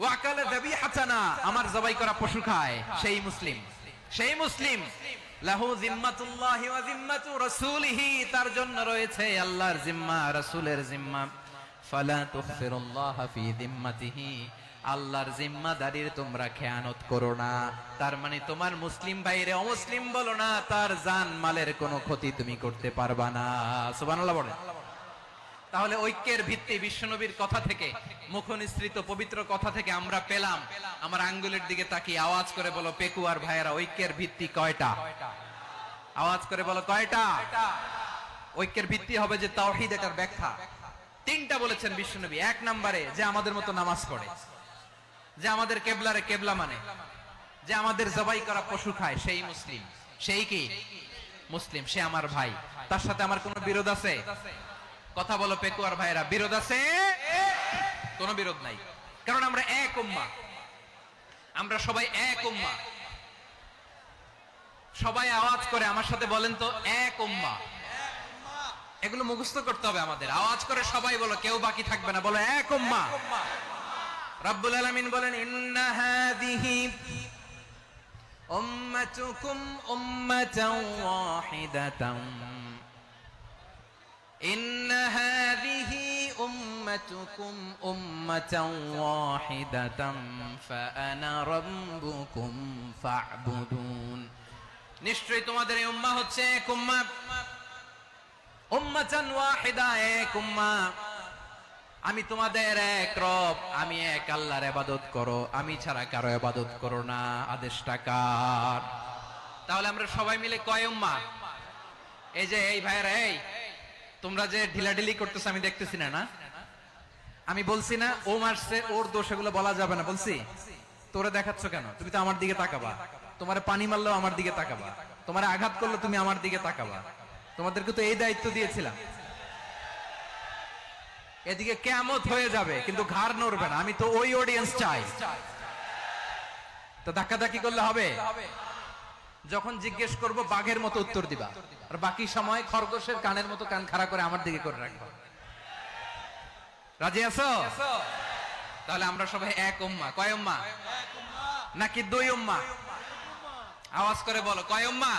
ওয়াকালা যাবিহাতানা, আমার জবাই করা পশু খায়, সেই মুসলিম। সেই মুসলিম লাহু জিম্মাতুল্লাহি ওয়া জিম্মাতু রাসূলিহি, তার জন্য রয়েছে আল্লাহর জিম্মা, রাসূলের জিম্মা। ফালা তুখফিরুল্লাহ ফি জিম্মাতিহি, আল্লাহর জিম্মাদারির তোমরা খেয়ানত করো না। তার মানে তোমার মুসলিম ভাইরে অমুসলিম বলো না, তার জান মালের কোনো ক্ষতি তুমি করতে পারবা না। সুবহানাল্লাহ বলেন। তাহলে ঐক্যের ভিত্তি বিশ্বনবীর কথা থেকে, মুখনিসৃত পবিত্র কথা থেকে আমরা পেলাম। আমার আঙ্গুলের দিকে তাকিয়ে আওয়াজ করে বলো পেকুয়ার ভাইয়েরা, ঐক্যের ভিত্তি কয়টা? আওয়াজ করে বলো কয়টা? ঐক্যের ভিত্তি হবে যে তাওহীদ, এটার ব্যাখ্যা তিনটা বলেছেন বিশ্বনবী। এক নম্বরে যে আমাদের মতো নামাজ পড়ে, যে আমাদের কেবলারে কেবলা মানে, যে আমাদের জবাই করা পশু খায়, সেই মুসলিম। সেই কি মুসলিম? সে আমার ভাই, তার সাথে আমার কোনো বিরোধ আছে? কথা বলো পেকুয়ার ভাইরা, বিরোধ আছে? কোনো বিরোধ নাই, কারণ আমরা এক উম্মাহ, আমরা সবাই এক উম্মাহ। সবাই আওয়াজ করে আমার সাথে বলেন তো, এক উম্মাহ। এগুলো মুখস্থ করতে হবে আমাদের। আওয়াজ করে সবাই বলো, কেউ বাকি থাকবে না, বলো এক উম্মাহ। রব্বুল আলামিন বলেন, ইন্না হাযিহি উম্মাতুকুম উম্মাতান ওয়াহিদাতান, ইন্না হাযিহি উম্মাতুকুম উম্মাতান ওয়াহিদাতান ফাআনা রাব্বুকুম ফা'বুদুন। নিশ্চয়ই তোমাদের এই উম্মাহ হচ্ছে এক উম্মাহ, উম্মাতান ওয়াহিদা, এক উম্মাহ। আমি তোমাদের এক রব, আমি এক আল্লাহর ইবাদত করো, আমি ছাড়া কারো ইবাদত করো না। আদেশটা কার? তাহলে আমরা সবাই মিলে কয় উম্মাহ? এই যে এই ভাইরা, এই তোমরা যে ঢিলাঢিলি করতেছ আমি দেখতেছি না। আমি বলছি না ও মারছে, ওর দোষ, এগুলো বলা যাবে না। বলছি তোরে দেখাচ্ছ কেন? তুমি তো আমার দিকে তাকাবা। তোমারে পানি মারলেও আমার দিকে তাকাবা, তোমারে আঘাত করলে তুমি আমার দিকে তাকাবা। তোমাদেরকে তো এই দায়িত্ব দিয়েছিলাম। এদিকে কিয়ামত হয়ে যাবে কিন্তু ঘাড় নড়বে না। আমি তো ওই অডিয়েন্স চাই। তো ধাক্কাধাক্কি করলে হবে? যখন জিজ্ঞেস করব বাঘের মতো উত্তর দিবা, আর বাকি সময় খরগোশের কানের মতো কান খাড়া করে আমার দিকে করে রাখবা। রাজি আছো? তাহলে আমরা সবাই এক উম্মাহ। কয় উম্মাহ? নাকি দুই উম্মাহ? আওয়াজ করে বলো, কয় উম্মাহ?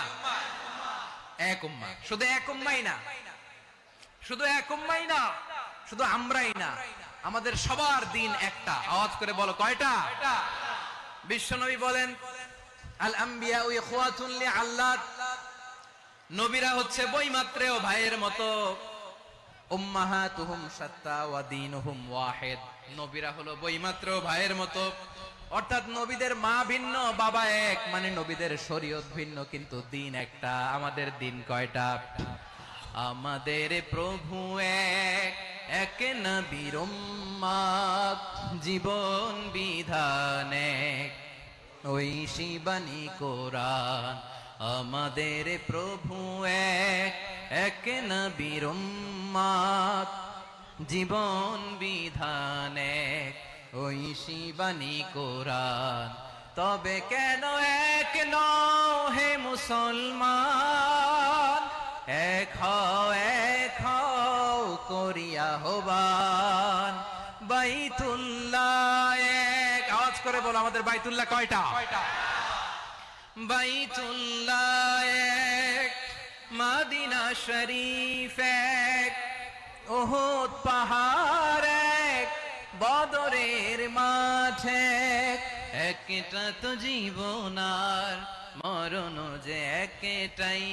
এক উম্মাহ। শুধু এক উম্মাহই না, শুধু এক উম্মাহই না, শুধু আমরাই না, আমাদের সবার দিন একটা। আওয়াজ করে বলো কয়টা? বিশ্বনবী বলেন, আল আম্বিয়া ইখওয়াতুন লিআল্লাত, নবীরা হচ্ছে বৈমাত্রেয় ভাইয়ের মতো। উম্মাহাতুহুম শাত্তা ওয়া দীনুহুম ওয়াহিদ, নবীরা হলো বৈমাত্রেয় ভাইয়ের মতো। অর্থাৎ নবীদের মা ভিন্ন, বাবা এক, মানে নবীদের শরীয়ত ভিন্ন, কিন্তু দিন একটা। আমাদের দিন কয়টা? আমাদের প্রভু এক, এক নবীর উম্মাত, জীবন বিধান এক, ঐশী বাণী কোরআন। আমাদের প্রভু এক, এক নবীর উম্মাত, জীবন বিধান এক, ঐশী বাণী কোরআন। তবে কেন এক নও হে মুসলমান? এক হও করিয়া হবান বাইতুল্লাহ এক। আওয়াজ করে বলো, আমাদের বাইতুল্লাহ কয়টা? বাইতুল্লাহ এক, মদিনা শরীফ এক, উহুদ পাহাড় এক, বদরের মাঠ এক। একটা তো জীবন আর মরণ যে একটাই,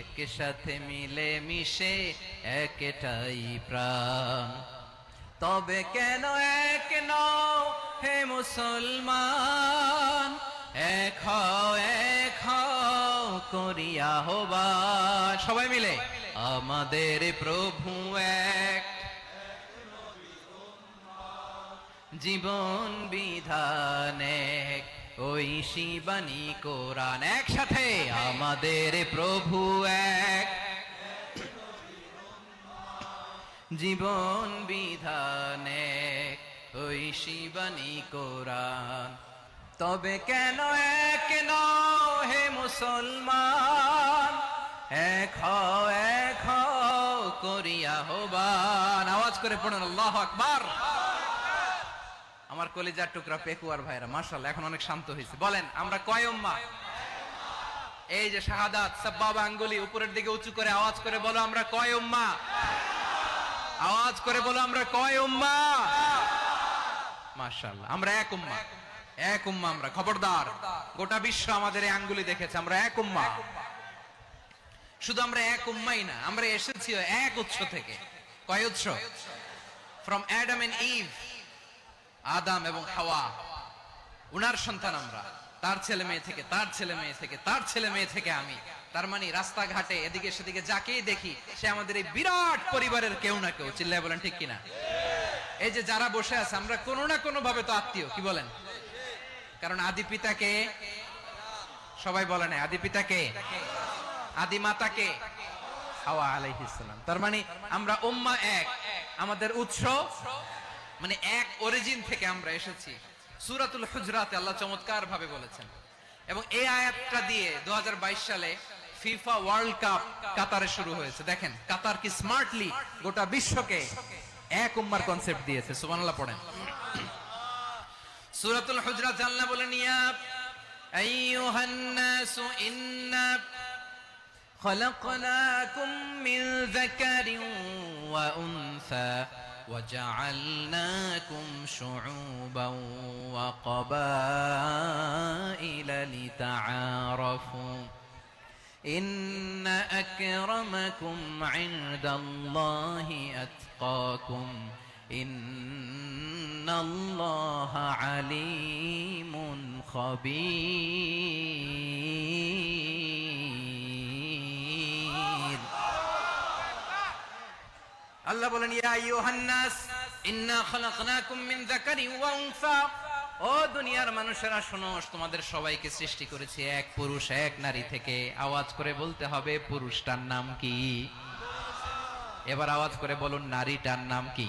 একসাথে মিলে মিশে একটাই প্রাণ। তবে কেন এক নও হে মুসলমান? এক হও করিয়া হবান। সবাই মিলে, আমাদের প্রভু এক, জীবন বিধান এক, ঐশী বাণী কোরআন। একসাথে, আমাদের প্রভু এক, জীবন বিধান এক, ঐশী বাণী কোরআন। তবে কেন এক নও হে মুসলমান? এক হও করিয়া হবান। আওয়াজ করে পড়ুন আল্লাহু আকবার। আমার কলিজার টুকরা পেকুয়ার ভাইরা মাশাআল্লাহ এখন অনেক শান্ত হয়েছে। বলেন আমরা কয় উম্মাহ? এই যে শাহাদাত সাব্বাবা আঙ্গুলি উপরের দিকে উঁচু করে আওয়াজ করে বলো আমরা কয় উম্মাহ? আওয়াজ করে বলো আমরা কয় উম্মাহ? মাশাআল্লাহ আমরা এক উম্মাহ, এক উম্মাহ আমরা। খবরদার, গোটা বিশ্ব আমাদের এই আঙ্গুলি দেখেছে, আমরা এক উম্মাহ। শুধু আমরা এক উম্মাই না, আমরা এসেছি এক উৎস থেকে। কয় উৎস? ফ্রম অ্যাডাম এন্ড ইভ, আদম এবং হাওয়া, উনার সন্তান আমরা। তার ছেলে মেয়ে থেকে, তার ছেলে মেয়ে থেকে, তার ছেলে মেয়ে থেকে আমি। তার মানে রাস্তাঘাটে এদিকে সেদিকে যাকেই দেখি সে আমাদের এই বিরাট পরিবারের কেউ না কেউ। চিল্লায় বলেন ঠিক কিনা? এই যে যারা বসে আছে আমরা কোনো না কোনো ভাবে তো আত্মীয়, কি বলেন? কারণ আদি পিতাকে সবাই বলে না, আদি পিতাকে, আদি মাতাকে হাওয়া আলাইহিস সালাম। তার মানে আমরা উম্মাহ এক, আমাদের উৎস মানে এক অরিজিন থেকে আমরা এসেছি। সূরাতুল হুজরাতে আল্লাহ চমৎকার ভাবে বলেছেন। এবং এই আয়াতটা দিয়ে 2022 সালে ফিফা ওয়ার্ল্ড কাপ কাতারে শুরু হয়েছে। দেখেন কাতার কি স্মার্টলি গোটা বিশ্বকে এক উম্মার কনসেপ্ট দিয়েছে। সুবহানাল্লাহ পড়েন। সূরাতুল হুজরাত আল্লাহ বলেন, ইয়া আইয়ুহান নাসু ইন্না খলাকনাকুম মিন যাকারিন ওয়া উনসা وجعلناكم شعوبا وقبائل لتعارفوا إن أكرمكم عند الله أتقاكم إن الله عليم خبير। আল্লাহ বলেন, ইয়া আইয়ুহান নাস ইন্না খলাকনাকুম মিন যাকারিন ওয়া উনসা, ও দুনিয়ার মানুষেরা শোনো, তোমাদের সবাইকে সৃষ্টি করেছি এক পুরুষ এক নারী থেকে। আওয়াজ করে বলতে হবে পুরুষটার নাম কি? এবার আওয়াজ করে বলুন নারীটার নাম কি?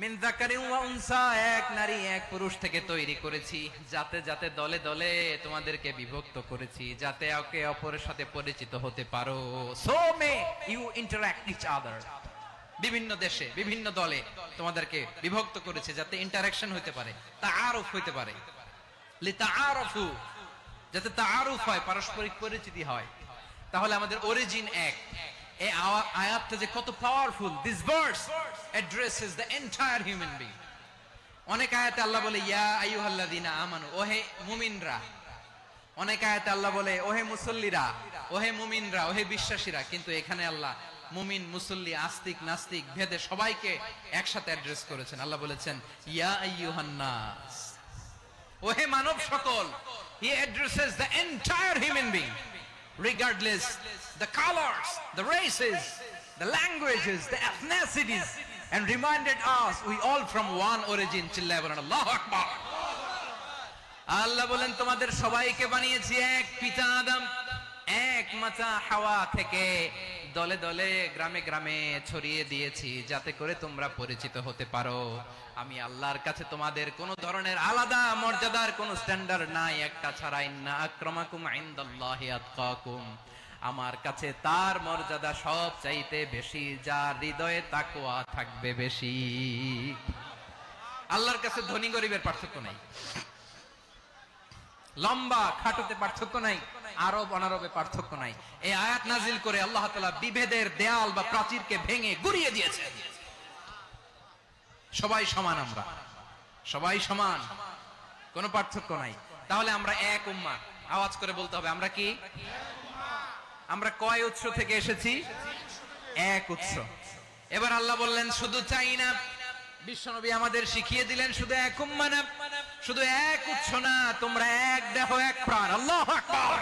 মিন যাকারিন ওয়া উনসা, এক নারী এক পুরুষ থেকে তৈরি করেছি। যাতে যাতে দলে দলে তোমাদেরকে বিভক্ত করেছি, যাতে একে অপরের সাথে পরিচিত হতে পারো। So may you interact each other. বিভিন্ন দেশে বিভিন্ন দলে তোমাদেরকে বিভক্ত করেছে যাতে ইন্টারঅ্যাকশন হতে পারে, তাআরুফ হতে পারে। লিতাআরফু, যাতে তাআরুফ হয়, পারস্পরিক পরিচিতি হয়। তাহলে আমাদের অরিজিন এক। এই আয়াতটা যে কত powerful. This verse addresses the entire human being. অনেক আয়াতে আল্লাহ বলে ইয়া আইয়ুহাল্লাযীনা আমানু, ওহে মুমিনরা। অনেক আয়াতে আল্লাহ বলে ওহে মুসল্লিরা, ওহে মুমিনরা, ওহে বিশ্বাসীরা। কিন্তু এখানে আল্লাহ মুমিন মুসল্লি আস্তিক নাস্তিক ভেদে সবাইকে একসাথে অ্যাড্রেস করেছেন। আল্লাহ বলেছেন ইয়া আইয়ুহান নাস, ওহে মানব সকল। হি addresses the entire human being regardless the colors, the races, the languages, the ethnicities, and reminded us we all from one origin. চিল্লায় বলেন আল্লাহু আকবার। আল্লাহ বলেন তোমাদের সবাইকে বানিয়েছি এক পিতা আদম, এক মাতা হাওয়া থেকে। দলে দলে গ্রামে গ্রামে ছড়িয়ে দিয়েছি যাতে করে তোমরা পরিচিত হতে পারো। আমি আল্লাহর কাছে তোমাদের কোন ধরনের আলাদা মর্যাদার কোন স্ট্যান্ডার্ড নাই, একটা ছাড়া। ইন্না আক্রামাকুম ইনদাল্লাহি আতকাকুম, আমার কাছে তার মর্যাদা সব চাইতে বেশি যার হৃদয়ে তাকওয়া থাকবে বেশি। আল্লাহর কাছে ধনী গরিবের পার্থক্য নাই, লম্বা খাটোতে পার্থক্য নাই, আরব অনারবে পার্থক্য নাই। এই আয়াত নাজিল করে আল্লাহ তাআলা বিভেদের দেয়াল বা প্রাচীরকে ভেঙে গুড়িয়ে দিয়েছে। সবাই সমান, আমরা সবাই সমান, কোনো পার্থক্য নাই। তাহলে আমরা এক উম্মাহ। আওয়াজ করে বলতে হবে আমরা কি? আমরা কয় উৎস থেকে এসেছি? এক উৎস। এবার আল্লাহ বললেন শুধু চাই না, বিশ্বনবী আমাদের শিখিয়ে দিলেন শুধু এক উম্মাহ না, শুধু এক উৎস না, তোমরা এক দেহ এক প্রাণ। আল্লাহু আকবার।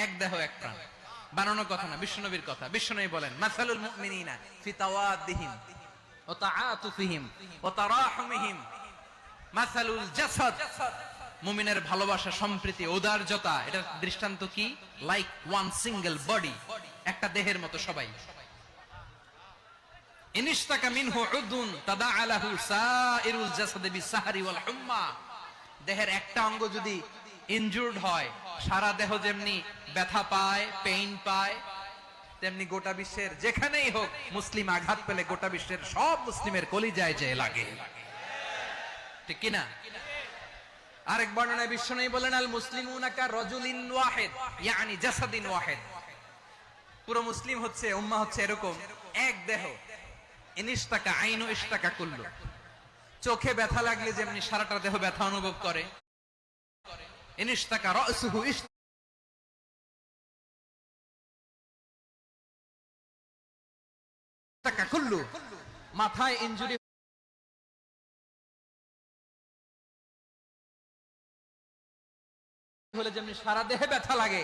এক দেহ এক প্রাণ বানানোর কথা না, বিশ্বনবীর কথা। বিশ্বনবী বলেন মাসালুল মুমিনিনা ফি তাওয়াদ্দিহিম ওয়া তাআতুফিহিম ওয়া তারাহুমিহিম মাসালুল জাসাদ। মুমিনের ভালোবাসা, সম্প্রীতি, ঔদার্যতা, এটার দৃষ্টান্ত কি? লাইক ওয়ান সিঙ্গেল বডি, একটা দেহের মতো সবাই। ইনিশতাকা মিনহু উদুন তাদাআ লাহু সাইরুল জাসাদি বিসাহরি ওয়াল হুম্মা। দেহের একটা অঙ্গ যদি ইনজুরড হয়, সারা দেহ যেমনি ব্যথা পায়, পেইন পায়, তেমনি গোটা বিশ্বের যেখানেই হোক মুসলিম আঘাত পেলে গোটা বিশ্বের সব মুসলিমের কলিজায় যে লাগে। ঠিক কি না? আরেক বর্ণনায় বিশ্বনবী বলেন আল মুসলিমুনা কা রাজুলিন ওয়াহিদ ইয়ানি জাসাদিন ওয়াহিদ। পুরো মুসলিম হচ্ছে, উম্মাহ হচ্ছে এরকম এক দেহ। ইনিশতাকা আইনু ইশতাকা কুল্লু। চোখে ব্যথা লাগলে যেমনি সারাটা দেহ ব্যথা অনুভব করে, ইনিশতাকা রাসুহু ইশতাকা কুল্লু। মাথায় ইনজুরি হলে যেমনি সারা দেহে ব্যথা লাগে,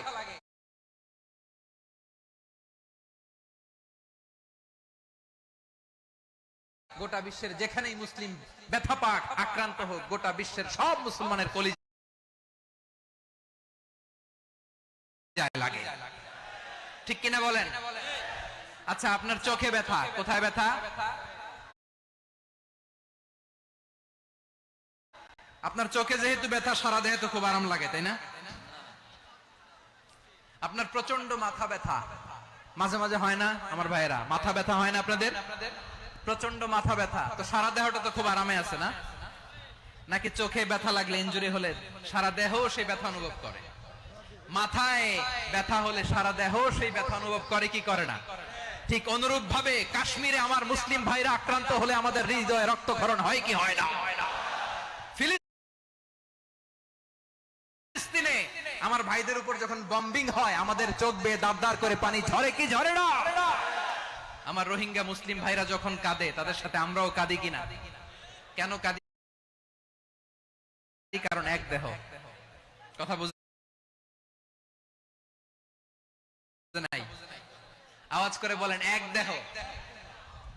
গোটা বিশ্বের যেখানেই মুসলিম ব্যথা পাক, আক্রান্ত হোক, গোটা বিশ্বের সব মুসলমানের কলিজায় লাগে। ঠিক কিনা বলেন? আচ্ছা, আপনার চোখে ব্যথা, কোথায় ব্যথা? আপনার চোখে যেহেতু ব্যথা, সারা দেহে তো খুব আরাম লাগে, তাই না? আপনার প্রচন্ড মাথা ব্যথা মাঝে মাঝে হয় না আমার ভাইয়েরা? মাথা ব্যথা হয় না আপনাদের? প্রচন্ড মাথা ব্যথা, তো সারা দেহটা তো খুব আরামে আছে না? নাকি চোখে ব্যথা লাগলে, ইনজুরি হলে সারা দেহ সেই ব্যথা অনুভব করে? মাথায় ব্যথা হলে সারা দেহ সেই ব্যথা অনুভব করে কি করে না? ঠিক অনুরূপ ভাবে কাশ্মীরে আমার মুসলিম ভাইরা আক্রান্ত হলে আমাদের হৃদয়ে রক্তক্ষরণ হয় কি হয় না? ফিলিস্তিনে আমার ভাইদের উপর যখন বম্বিং হয়, আমাদের চোখ বেয়ে দাঁড় করে পানি ঝরে কি ঝরে না? আমার রোহিঙ্গা মুসলিম ভাইরা যখন কাঁদে, তাদের সাথে আমরাও কাঁদি কিনা? কেন কাঁদি? কারণ এক দেহ। কথা বুঝতে নাই? আওয়াজ করে বলেন এক দেহ।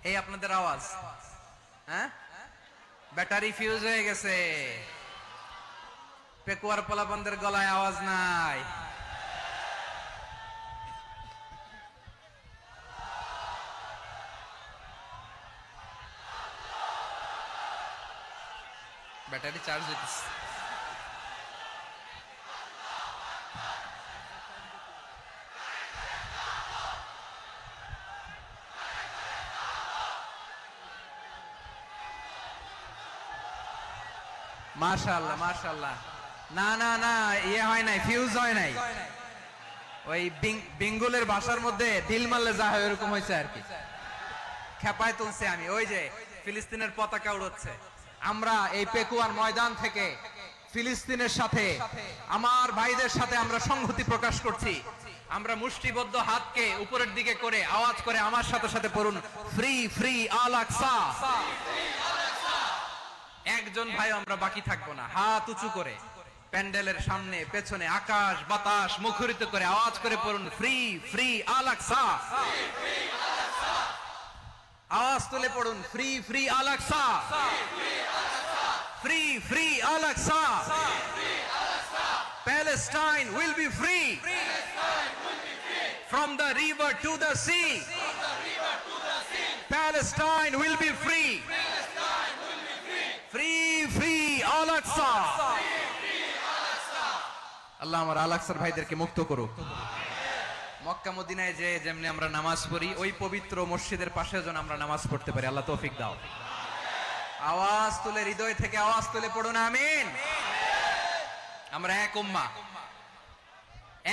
এই আপনাদের আওয়াজ, হ্যাঁ? ব্যাটারি ফিউজ হয়ে গেছে, পেকুয়ার পোলাপানদের গলায় আওয়াজ নাই। ব্যাটারি চার্জ হইতেছে। মাশাআল্লাহ মাশাআল্লাহ। না না না, ইয়ে হয় নাই, ফিউজ হয় নাই। ওই বেঙ্গলের ভাষার মধ্যে দিল মারলে যা হয় এরকম হয়েছে আর কি। খেপায় তুলছে আমি। ওই যে ফিলিস্তিনের পতাকা উড়ছে, আমরা এই পেকুয়ার ময়দান থেকে ফিলিস্তিনের সাথে, আমার ভাইদের সাথে আমরা সংহতি প্রকাশ করছি। আমরা মুষ্টিবদ্ধ হাতকে উপরের দিকে করে আওয়াজ করে আমার সাথে সাথে পড়ুন, ফ্রি ফ্রি আল আকসা। একজন ভাই আমরা বাকি থাকবো না। হাত উঁচু করে প্যান্ডেলের সামনে পেছনে আকাশ বাতাস মুখরিত করে আওয়াজ করে পড়ুন, ফ্রি ফ্রি আল আকসা। আওয়াজ তুলে পড়ুন, free free Al Aqsa, free free Al Aqsa. Palestine will be free from the river to the sea. Palestine will be free. Free free Al Aqsa. আল্লাহ আমার আল আকসার ভাইদেরকে মুক্ত করুক। মক্কা মদিনায় যে যেমনি আমরা নামাজ পড়ি, ওই পবিত্র মসজিদের পাশে যেন আমরা নামাজ পড়তে পারি। আল্লাহ তৌফিক দাও। আওয়াজ তুলে, হৃদয় থেকে আওয়াজ তুলে পড়ুন আমিন। আমরা এক উম্মাহ,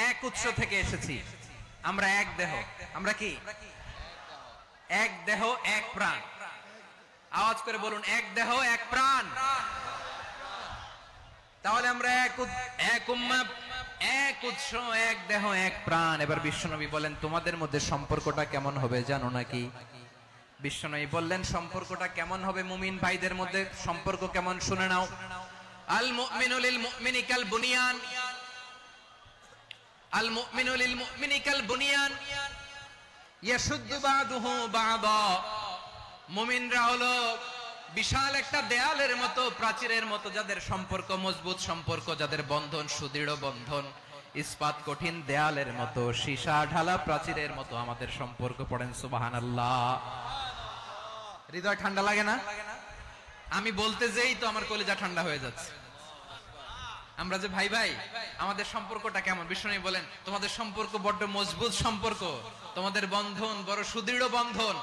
এক উৎস থেকে এসেছি, আমরা এক দেহ। আমরা কি? এক দেহ এক প্রাণ। আওয়াজ করে বলুন, এক দেহ এক প্রাণ। তাহলে আমরা এক উম্মাহ, এক উৎস, এক দেহ এক প্রাণ। এবার বিশ্বনবী বলেন, তোমাদের মধ্যে সম্পর্কটা কেমন হবে জানো নাকি? বিশ্বনবী বললেন, সম্পর্কটা কেমন হবে মুমিন ভাইদের মধ্যে? সম্পর্ক কেমন শুনে নাও। আল মুমিনু লিল মুমিনি কাল বুনিয়ান, আল মুমিনু লিল মুমিনি কাল বুনিয়ান ইয়াশুদ্দু বাদুহু বাদা। মুমিনরা হলো বিশাল একটা দেয়ালের মতো, প্রাচীরের মতো, যাদের সম্পর্ক মজবুত সম্পর্ক, যাদের বন্ধন সুদৃঢ় বন্ধন, ইস্পাত কঠিন দেয়ালের মতো, সীসা ঢালা প্রাচীরের মতো আমাদের সম্পর্ক। পড়েন সুবহানাল্লাহ। হৃদয় ঠান্ডা লাগে না? আমি বলতে যেই তো আমার কলিজা ঠান্ডা হয়ে যাচ্ছে। আমরা যে ভাই ভাই, আমাদের সম্পর্কটা কেমন? বিষ্ণু বলেন, তোমাদের সম্পর্ক বড্ড মজবুত সম্পর্ক, তোমাদের বন্ধন বড় সুদৃঢ় বন্ধন,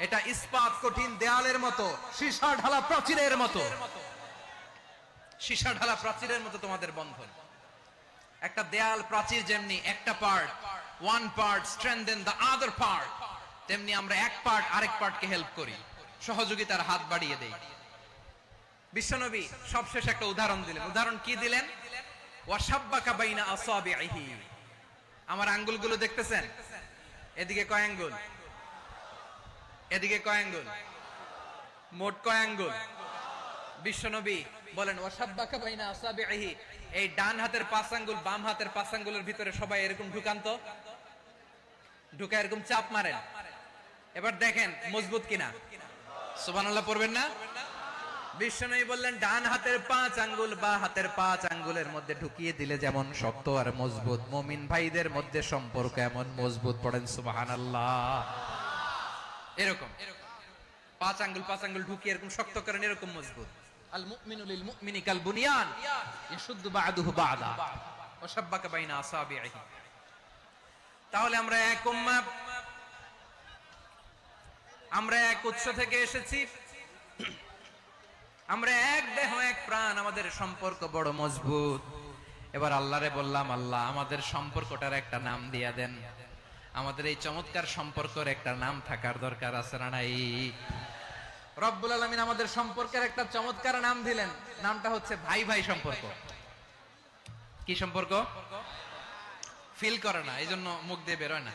এটা ইস্পাত কঠিন দেয়ালের মতো, সীসা ঢালা প্রাচীরের মতো। সীসা ঢালা প্রাচীরের মতো তোমাদের বন্ধন। একটা দেয়াল প্রাচীর যেমনি একটা part, one part strengthen the other part, তেমনি আমরা এক পার্ট আরেক পার্টকে হেল্প করি, সহযোগিতার হাত বাড়িয়ে দেই। বিশ্বনবী সবশেষ একটা উদাহরণ দিলেন। উদাহরণ কি দিলেন? ওয়াসাব্বাকা বাইনা আসাবিহি। আমার আঙ্গুলগুলো দেখতেছেন? এদিকে কয় আঙ্গুল, এদিকে কয় আঙ্গুল, মোট কয় আঙ্গুল? বিশ্বনবী বলেন ওয়াসাব্বাকা বাইনা আসাবিহি, এই ডান হাতের 5 আঙ্গুল বাম হাতের 5 আঙ্গুলের ভিতরে সবাই এরকম ঢুকান তো, ঢুকা এরকম চাপ মারেন। এবার দেখেন মজবুত কিনা। সুবহানাল্লাহ পড়বেন না? বিশ্বনবী বললেন ডান হাতের 5 আঙ্গুল বা হাতের 5 আঙ্গুলের মধ্যে ঢুকিয়ে দিলে যেমন শক্ত আর মজবুত, মুমিন ভাইদের মধ্যে সম্পর্ক এমন মজবুত। পড়েন সুবহানাল্লাহ। এরকম 5 আঙ্গুল ঢুকিয়ে এরকম শক্ত করেন, এরকম মজবুত। আল মুমিনু লিল মুমিনি কাল বুনিয়ান ইয়াশুদ্দু বা'দুহু বা'দা ওয়া শাব্বাকা বাইনা আসাবিহি। তাহলে আমরা এক উম্মাহ, আমরা এক উৎস থেকে এসেছি, আমরা এক দেহ এক প্রাণ, আমাদের সম্পর্ক বড় মজবুত। এবার আল্লাহরে বললাম, আল্লাহ আমাদের সম্পর্কটার একটা নাম দিয়া দেন। আমাদের এই চমৎকার সম্পর্কের একটা নাম থাকার দরকার আছে না নাই? রব্বুল আলামিন আমাদের সম্পর্কের একটা চমৎকার নাম দিলেন। নামটা হচ্ছে ভাই ভাই সম্পর্ক। কি সম্পর্ক? ফিল করে না, এই জন্য মুখ দিয়ে বেরোয় না।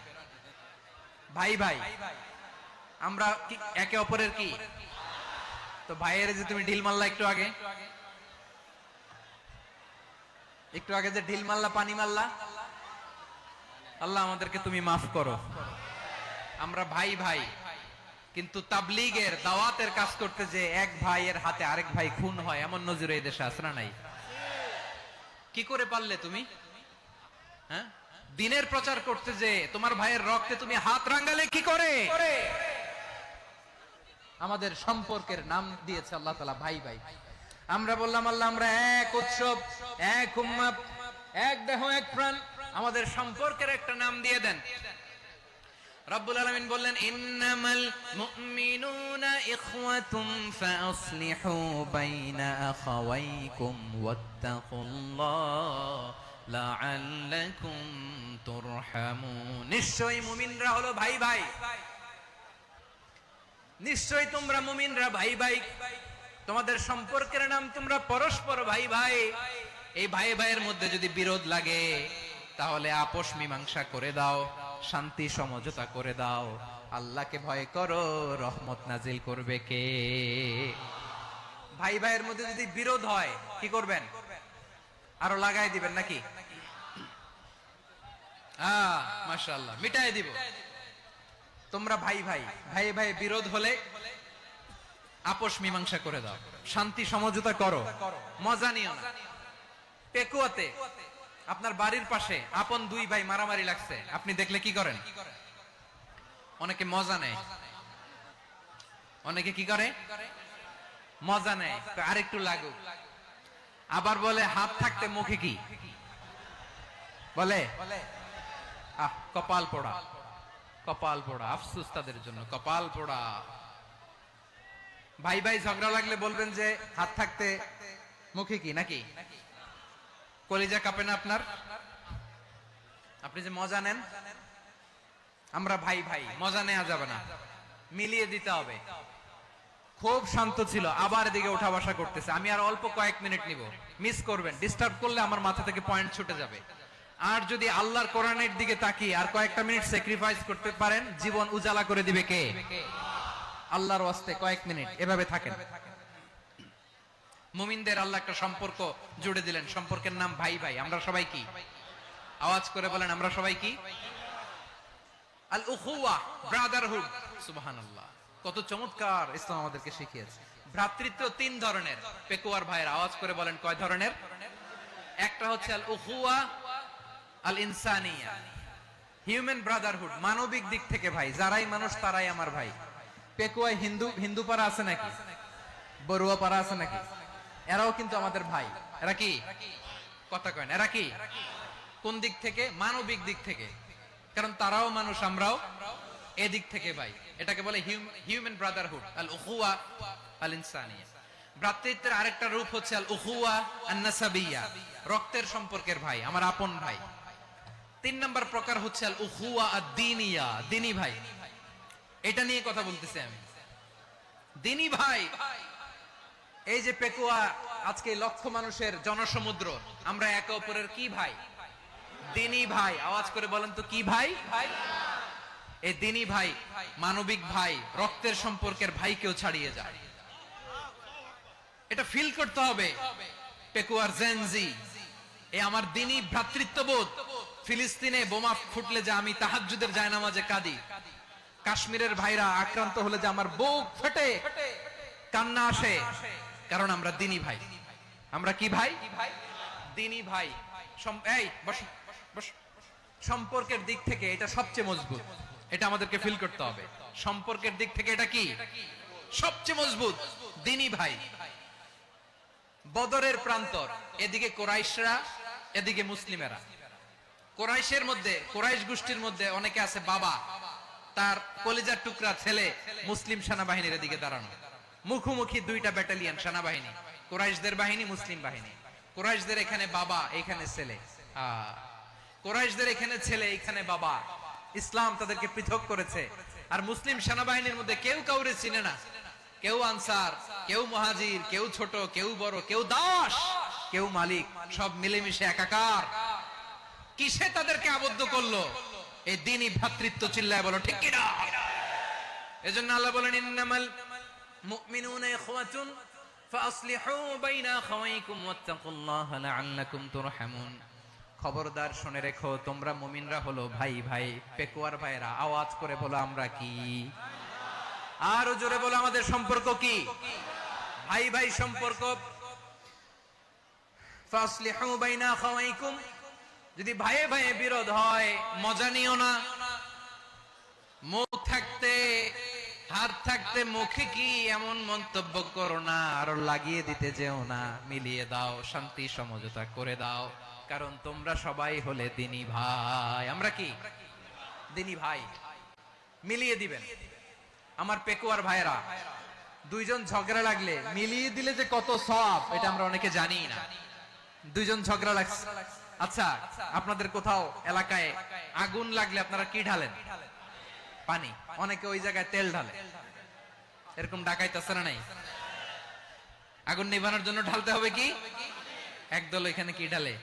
ভাই ভাই, আমরা একে অপরের কি? তো ভাইয়ের যে তুমি ঢিল মারলা একটু আগে, একটু আগে যে ঢিল মারলা, পানি মারলা, আল্লাহ আমাদেরকে তুমি মাফ করো। আমরা ভাই ভাই, কিন্তু তাবলীগের দাওয়াতের কাজ করতে যে এক ভাইয়ের হাতে আরেক ভাই খুন হয়, এমন নজির এই দেশে আছে না নাই? কি করে পারলে তুমি? হ্যাঁ, দিনের প্রচার করতে যে তোমার ভাইয়ের রক্তে তুমি হাত রাঙ্গালে কি করে? আমাদের সম্পর্কের নাম দিয়েছে আল্লাহ তাআলা ভাই ভাই। আমরা বললাম আল্লাহ আমরা এক উৎসব, এক উম্মাহ, এক দেহ এক প্রাণ, আমাদের সম্পর্কের একটা নাম দিয়ে দেন। রব্বুল আলামিন বললেন ইন্নামাল মুমিনুনা ইখওয়াতুম ফাসলিহু বাইনা আখাওয়াইকুম ওয়াত্তাকুল্লাহ লাআল্লাকুম তুরহামুন। নিশ্চয়ই মুমিনরা হলো ভাই ভাই, নিশ্চয়ই তোমরা মুমিনরা ভাই ভাই, তোমাদের সম্পর্কের নাম তোমরা পরস্পর ভাই ভাই। এই ভাই ভাইয়ের মধ্যে যদি বিরোধ লাগে তাহলে আপোষ মীমাংসা করে দাও, শান্তি সমঝোতা করে দাও। আল্লাহকে ভয় করো, রহমত নাজিল করবে কে? ভাই ভাইয়ের মধ্যে যদি বিরোধ হয় কি করবেন? আরো লাগাই দিবেন নাকি? মাশাআল্লাহ, মিটাই দিব। তোমরা ভাই ভাই, ভাই ভাই বিরোধ হলে আপোষ মীমাংসা করে দাও, শান্তি সমঝোতা করো, মজা নিও না। পেকুয়াতে আপনার বাড়ির পাশে আপন দুই ভাই মারামারি লাগছে, আপনি দেখলে কি করেন? অনেকে মজা নেয়। অনেকে কি করে? মজা নেয়, আরেকটু লাগুক। আবার বলে হাত থাকতে মুখে কি বলে? কপাল পোড়া, কপাল পোড়া। আফসোস তাদের জন্য, কপাল পোড়া। ভাই ভাই ঝগড়া লাগলে বলবেন যে হাত থাকতে মুখে কি, নাকি? কলিজা কাঁপে না আপনার? আপনি যে মজা নেন। আমরা ভাই ভাই, মজা নেওয়া যাবে না, মিলিয়ে দিতে হবে। খুব শান্ত ছিল, আবার এদিকে ওঠা বসা করতেছে। আমি আর অল্প কয়েক মিনিট নিব, মিস করবেন। ডিস্টার্ব করলে আমার মাথা থেকে পয়েন্ট ছুটে যাবে। আর যদি আল্লাহর কোরআনের দিকে তাকিয়ে আর কয়েকটা মিনিট স্যাক্রিফাইস করতে পারেন, জীবন উজালা করে দিবে কে? আল্লাহর ওয়াস্তে কয়েক মিনিট এভাবে থাকেন। মুমিনদের আল্লাহ একটা সম্পর্ক জুড়ে দিলেন, সম্পর্কের নাম ভাই ভাই। আমরা সবাই কি? আওয়াজ করে বলেন, আমরা সবাই কি? আল উখুওয়া, ব্রাদারহুড। সুবহানাল্লাহ, কত চমৎকার ইসলাম আমাদেরকে শিখিয়েছে। ভ্রাতৃত্ব 3 ধরনের। পেকুয়ার ভাইয়ের আওয়াজ করে বলেন কয় ধরনের? একটা হচ্ছে আল উখুওয়া আল ইনসানিয়া, হিউম্যান ব্রাদারহুড, মানবিক দিক থেকে ভাই। যারাই মানুষ তারাই আমার ভাই। পেকুয়ায় হিন্দু পাড়া আছে নাকি? বড়ুয়া পাড়া আছে নাকি? এরাও কিন্তু আমাদের ভাই। এরা কি? কথা কয় না। এরা কি? কোন দিক থেকে? মানবিক দিক থেকে। কারণ তারাও মানুষ, আমরাও এদিক থেকে ভাই। এটাকে বলে হিউম্যান ব্রাদারহুড, আল উখুওয়া আল ইনসানিয়া। ভ্রাতৃত্বের আরেকটা রূপ হচ্ছে আল উখুয়া আন-নাসাবিয়্যা, রক্তের সম্পর্কের ভাই, আমার আপন ভাই। 3 নম্বর প্রকার হচ্ছে আল উখুয়া আদ-দীনিয়া, দ্বীনি ভাই। এটা নিয়ে কথা বলতেছি আমি। দ্বীনি ভাই, এই যে পেকুয়া, আজকে লক্ষ মানুষের জনসমুদ্র, আমরা একে অপরের কি ভাই? দ্বীনি ভাই। আওয়াজ করে বলেন তো কি ভাই? এই দ্বীনি ভাই, মানবিক ভাই, রক্তের সম্পর্কের ভাইকেও ছাড়িয়ে যায়। এটা ফিল করতে হবে। পেকুয়ার জেনজি, এই আমার দ্বীনি ভ্রাতৃত্ববোধ। ফিলিস্তিনে বোমা ফুটলে যে আমি তাহাজ্জুদের জায়নামাজে কাঁদি, কাশ্মীরের ভাইরা আক্রান্ত হলে যে আমার বুক ফেটে কান্না আসে, কারণ আমরা দ্বীনি ভাই। আমরা কি ভাই? দ্বীনি ভাই। এই বসো বসো। সম্পর্কের দিক থেকে এটা সবচেয়ে মজবুত, এটা আমাদেরকে ফিল করতে হবে। সম্পর্কের দিক থেকে এটা কি সবচেয়ে মজবুত? দ্বীনি ভাই। বদরের প্রান্তর, এদিকে কোরাইশরা, এদিকে মুসলিমেরা। কোরাইশের মধ্যে, কোরাইশ গোষ্ঠীর মধ্যে অনেকে আছে বাবা, তার কলিজার টুকরা ছেলে মুসলিম সেনাবাহিনীর এদিকে দাঁড়ানো, মুখোমুখি দুইটা ব্যাটালিয়ন সেনাবাহিনী, কোরাইশদের বাহিনী, মুসলিম বাহিনী। কোরাইশদের এখানে বাবা, এখানে ছেলে। কোরাইশদের এখানে ছেলে, এখানে বাবা। ইসলাম তাদেরকে পৃথক করেছে। আর মুসলিম সেনাবাহিনীর মধ্যে কেউ কাউরে চিনে না, কেউ আনসার, কেউ মুহাজির, কেউ ছোট, কেউ বড়, কেউ দাস, কেউ মালিক, সব মিলেমিশে একাকার। কিসে তাদেরকে আবদ্ধ করলো? এই দ্বীনি ভ্রাতৃত্ব। চিল্লায় বলো ঠিক কিনা? এজন্য আল্লাহ বলেন, ইন্নামাল মুমিনুনা ইখওয়াতুন ফাসলিহু বাইনা আখাওয়াইকুম ওয়াত্তাকুল্লাহা লাআল্লাকুম তুরহামুন। খবরদার শুনে রেখো, তোমরা মুমিনরা হলো ভাই ভাই। পেকুয়ার ভাইরা, আওয়াজ করে বলো আমরা কি? আরো জোরে বলো আমাদের সম্পর্ক কি? ভাই ভাই সম্পর্ক। ফাসলিহু বাইনা আখাওয়াইকুম। যদি ভাইয়ে ভাইয়ে বিরোধ হয়, মজা নিও না। মুখ থাকতে, হাত থাকতে মুখে কি এমন মন্তব্য করো না, আরো লাগিয়ে দিতে যেও না। মিলিয়ে দাও, শান্তি সমঝোতা করে দাও, কারণ তোমরা সবাই হলে দ্বীনি ভাই। আমরা কি? দ্বীনি ভাই। মিলিয়ে দিবেন। আমার পেকুয়ার ভাইরা, দুইজন ঝগড়া লাগলে মিলিয়ে দিলে যে কত সওয়াব, এটা আমরা অনেকে জানি না। দুইজন ঝগড়া লাগছে, আচ্ছা আপনাদের কোথাও এলাকায় আগুন লাগলে আপনারা কি ঢালেন? পানি। অনেকে ওই জায়গায় তেল ঢালে। এরকম ডাকাইতে আছে না নাই? আগুন নিভানোর জন্য ঢালতে হবে কি? একদল এখানে কি ঢালে?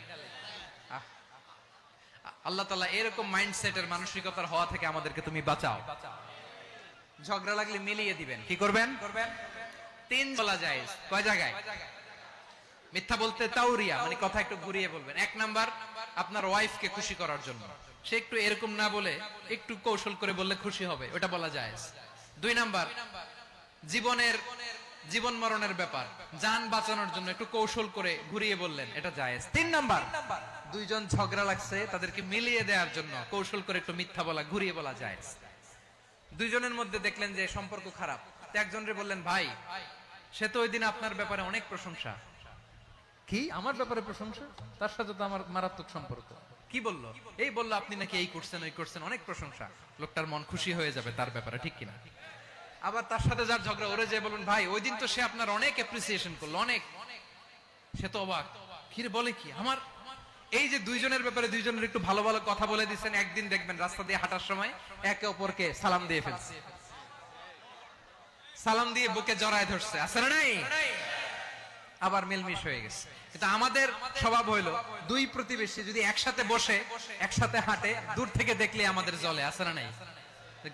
আল্লাহ তাআলা এরকম মাইন্ডসেটের, মানসিকতার হওয়া থেকে আমাদেরকে তুমি বাঁচাও। ঝগড়া লাগলে মিলিয়ে দিবেন। কি করবেন? 3 বলা যায়। কয় জায়গায়? মিথ্যা বলতে তাওরিয়া, মানে কথা একটু ঘুরিয়ে বলবেন। 1 নাম্বার, আপনার ওয়াইফকে খুশি করার জন্য, সে একটু এরকম না বলে একটু কৌশল করে বললে খুশি হবে, ওটা বলা যায়। 2 নাম্বার, জীবন মরণের ব্যাপার, জান বাঁচানোর জন্য একটু কৌশল করে ঘুরিয়ে বললেন, এটা জায়েজ। 3 নাম্বার, দুইজন ঝগড়া লাগছে, তাদেরকে মিলিয়ে দেওয়ার জন্য কৌশল করে একটু মিথ্যা বলা, ঘুরিয়ে বলা জায়েজ। দুইজনের মধ্যে দেখলেন যে সম্পর্ক খারাপ, একজনরে বললেন, ভাই সে তো ওই দিন আপনার ব্যাপারে অনেক প্রশংসা। কি? আমার ব্যাপারে প্রশংসা? তার সাথে তো আমার মারাত্মক সম্পর্ক। কি বললো? এই বললো আপনি নাকি এই করছেন, ওই করছেন, অনেক প্রশংসা। লোকটার মন খুশি হয়ে যাবে তার ব্যাপারে, ঠিক কিনা? আবার তার সাথে যার ঝগড়া, ওরে যে বলুন, ভাই ওই দিন তো সে আপনার অনেক অ্যাপ্রিসিয়েশন করলো, অনেক। সে তো অবাক, কি রে বলে কি? আমার এই যে দুইজনের ব্যাপারে দুইজনের একটু ভালো ভালো কথা বলে দিচ্ছেন, একদিন দেখবেন রাস্তা দিয়ে হাঁটার সময় একে অপরকে সালাম দিয়ে ফেলছে, সালাম দিয়ে বুকে জড়ায় ধরছে, আছে না নাই? আবার মিলমিশ হয়ে গেছে। কিন্তু আমাদের স্বভাব হইলো, দুই প্রতিবেশী যদি একসাথে বসে একসাথে হাঁটে, দূর থেকে দেখলে আমাদের জ্বলে, আছে না নাই?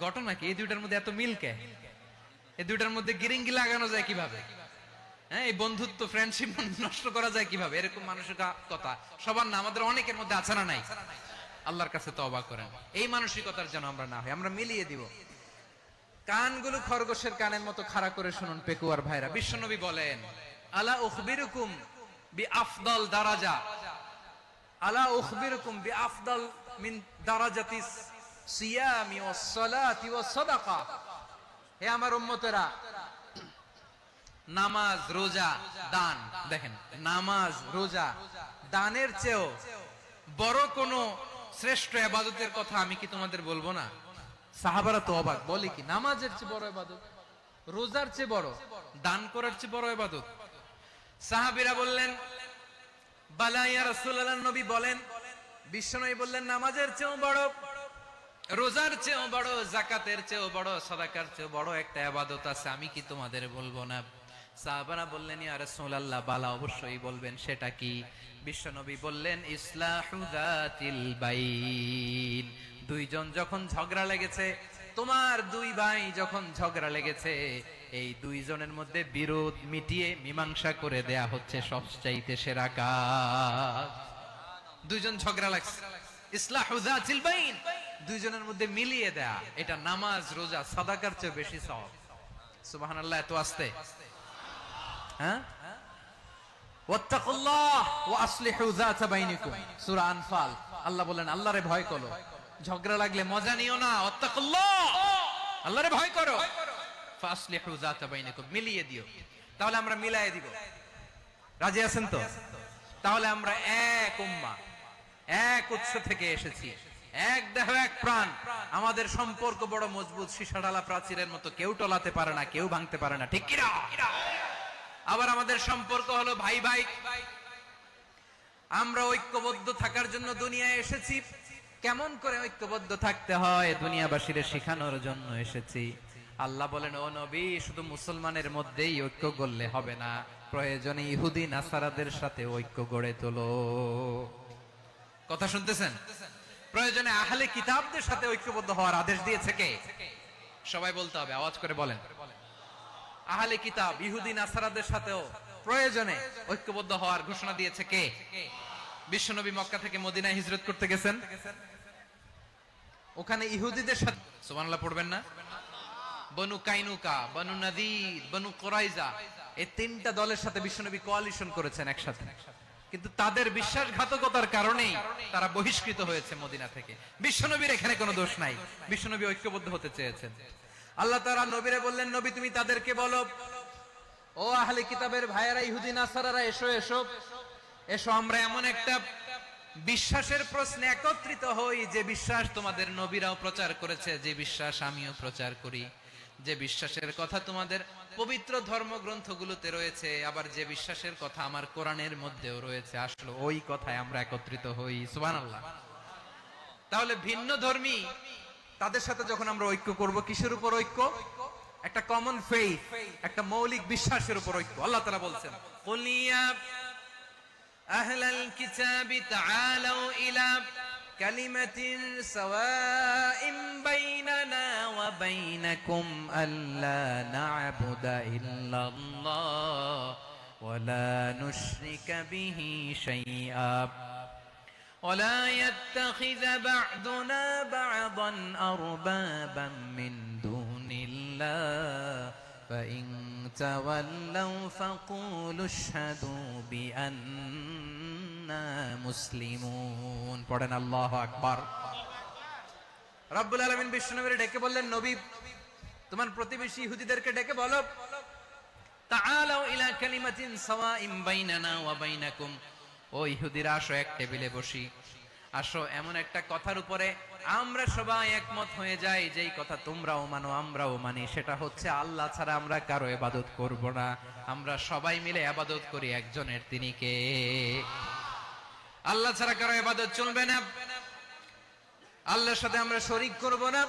ঘটনা কি? এই দুইটার মধ্যে এত মিল কে? এই দুইটার মধ্যে গিরিঙ্গি লাগানো যায় কিভাবে? হ্যাঁ, এই বন্ধুত্ব, ফ্রেন্ডশিপ নষ্ট করা যায় কিভাবে? এরকম মানসিকতা সবার না, আমাদের অনেকের মধ্যে আছে না নাই? আল্লাহর কাছে তওবা করেন, এই মানসিকতার যেন আমরা না হই, আমরা মিলিয়ে দিব। কানগুলো খরগোশের কানের মতো খাড়া করে শুনুন পেকুয়ার ভাইরা। বিশ্বনবী বলেন, আলা উখবিরুকুম বিআফদাল দারাজা, আলা উখবিরুকুম বিআফদাল মিন দারাজাতিস সিয়ামি ওয়াস সালাতি ওয়াস সাদাকা। হে আমার উম্মতেরা, নামাজ, রোজা, দান, দেখেন নামাজ, রোজা, দানের চেয়েও বড় কোন শ্রেষ্ঠ ইবাদতের কথা আমি কি তোমাদের বলবো না? সাহাবারা তো অবাক, বলে কি নামাজের চেয়ে বড় ইবাদত? রোজার চেয়ে বড়, দান করার চেয়ে বড় ইবাদত। সাহাবীরা বললেন, বালা ইয়া রাসূলুল্লাহ, নবী বলেন। বিশ্বনবী বললেন, নামাজের চেয়েও বড়, রোজার চেয়েও বড়, যাকাতের চেয়েও বড়, সাদাকার চেয়েও বড় একটা ইবাদত আছে, আমি কি তোমাদের বলবো না? সাহাবারা বললেন, ইয়া রাসূলুল্লাহ, বালা, অবশ্যই বলবেন, সেটা কি? বিশ্বনবী বললেন, ইসলাহু যাতিল বাইন। দুইজন যখন ঝগড়া লেগেছে, তোমার দুই ভাই যখন ঝগড়া লেগেছে, এই দুইজনের মধ্যে বিরোধ মিটিয়ে মীমাংসা করে দেয়া হচ্ছে সবচাইতে সেরা কাজ। দুইজন ঝগড়া লাগছে, ইসলাহু যাতিল বাইন, দুইজনের মধ্যে মিলিয়ে দেয়া, এটা নামাজ, রোজা, সাদাকার চেয়ে বেশি সওয়াব। সুবহানাল্লাহ, এত আস্তে, হ্যাঁ? ওয়াত্তাকুল্লাহ ওয়া আসলিহু যাতা বাইনিকুম, সূরা আনফাল। আল্লাহ বলেন, আল্লাহরে ভয় করো, ঝগড়া লাগলে মজা নিও না, ওয়াত্তাকুল্লাহ, আল্লাহরে ভয় করো, ফাসলিহু যাতা বাইনিকুম, মিলিয়ে দিও। তাহলে আমরা মিলায়ে দিব, রাজি আছেন তো? তাহলে আমরা এক উম্মাহ, এক উৎস থেকে এসেছি, এক দেহ এক প্রাণ, আমাদের সম্পর্ক বড় মজবুত, সীসাঢালা প্রাচীরের মতো, কেউ টলাতে পারে না, কেউ ভাঙতে পারে না, ঠিক কি না? আবার আমাদের সম্পর্ক হলো ভাই ভাই, আমরা ঐক্যবদ্ধ থাকার জন্য দুনিয়ায় এসেছি। কেমন করে ঐক্যবদ্ধ থাকতে হয় দুনিয়াবাসীর শেখানোর জন্য এসেছি। আল্লাহ বলেন, ও নবী, শুধু মুসলমানের মধ্যেই ঐক্য গড়লে হবে না, প্রয়োজনে ইহুদি নাসারাদের সাথে ঐক্য গড়ে তোলো। কথা শুনতেছেন? প্রয়োজনে আহলে কিতাবদের সাথে ঐক্যবদ্ধ হওয়ার আদেশ দিয়েছে কে? সবাই বলতে হবে, আওয়াজ করে বলেন। আহলে কিতাব, ইহুদি নাসারাদের সাথেও প্রয়োজনে ঐক্যবদ্ধ হওয়ার ঘোষণা দিয়েছে কে? বিশ্বনবী মক্কা থেকে মদিনায় হিজরত করতে গেছেন, ওখানে ইহুদিদের সাথে, সুবহানাল্লাহ পড়বেন না? বনু কাইনুকা, বনু নাদির, বনু কুরাইজা, এই তিনটা দলের সাথে বিশ্বনবী কোয়ালিশন করেছেন একসাথে, কিন্তু তাদের বিশ্বাসঘাতকতার কারণেই তারা বহিষ্কৃত হয়েছে মদিনা থেকে। বিশ্বনবীর এখানে কোনো দোষ নাই, বিশ্বনবী ঐক্যবদ্ধ হতে চেয়েছেন। আল্লাহ তাআলা নবীরে বললেন, নবী তুমি তাদেরকে বলো, ও আহলে কিতাবের ভাইয়েরা, ইহুদি নাসারারা, এসো এসো এসো, আমরা এমন একটা বিশ্বাসের প্রশ্নে একত্রিত হই, যে বিশ্বাস তোমাদের নবীরাও প্রচার করেছে, যে বিশ্বাস আমিও প্রচার করি, যে বিশ্বাসের কথা তোমাদের পবিত্র ধর্মগ্রন্থগুলোতে রয়েছে, আবার যে বিশ্বাসের কথা আমার কোরআনের মধ্যেও রয়েছে, আসলে ওই কথায় আমরা একত্রিত হই। সুবহানাল্লাহ। তাহলে ভিন্ন ধর্মী তাদের সাথে যখন আমরা ঐক্য করব, কিসের উপর ঐক্য? একটা কমন ফেইথ, একটা মৌলিক বিশ্বাসের উপর ঐক্য। আল্লাহ তাআলা বলছেন, কুল ইয়া আহলাল কিতাবি তাআলাউ ইলা কালিমাতিন সাওয়াইন বাইনানা ওয়া বাইনাকুম আল্লা না'বুদা ইল্লাল্লাহ ওয়া লা নুশরিকা বিহি শাইআ ولا يتخذ بعضنا بعضا أربابا من دون الله فإن تولوا فقولوا اشهدوا بأننا مسلمون। পড়েন আল্লাহু আকবার। রব্বুল আলামিন বিশ্বনবীকে ডেকে বললেন, নবী তোমার প্রতিবেশী ইহুদিদেরকে ডেকে বলো, তাআলাউ ইলা কালিমাতিন সাওয়াইন বাইনানা ওয়া বাইনাকুম, ও ইহুদিরা, আসো এক টেবিলে বসি, আসো এমন একটা কথার উপরে আমরা সবাই একমত হয়ে যাই, যেই কথা তোমরাও মানো আমরাও মানি, সেটা হচ্ছে আল্লাহ ছাড়া আমরা কারো ইবাদত করব না, আমরা সবাই মিলে ইবাদত করি একজনের, তিনি কে? আল্লাহ ছাড়া কারো ইবাদত চলবে না, আল্লাহর সাথে আমরা শরীক করব না,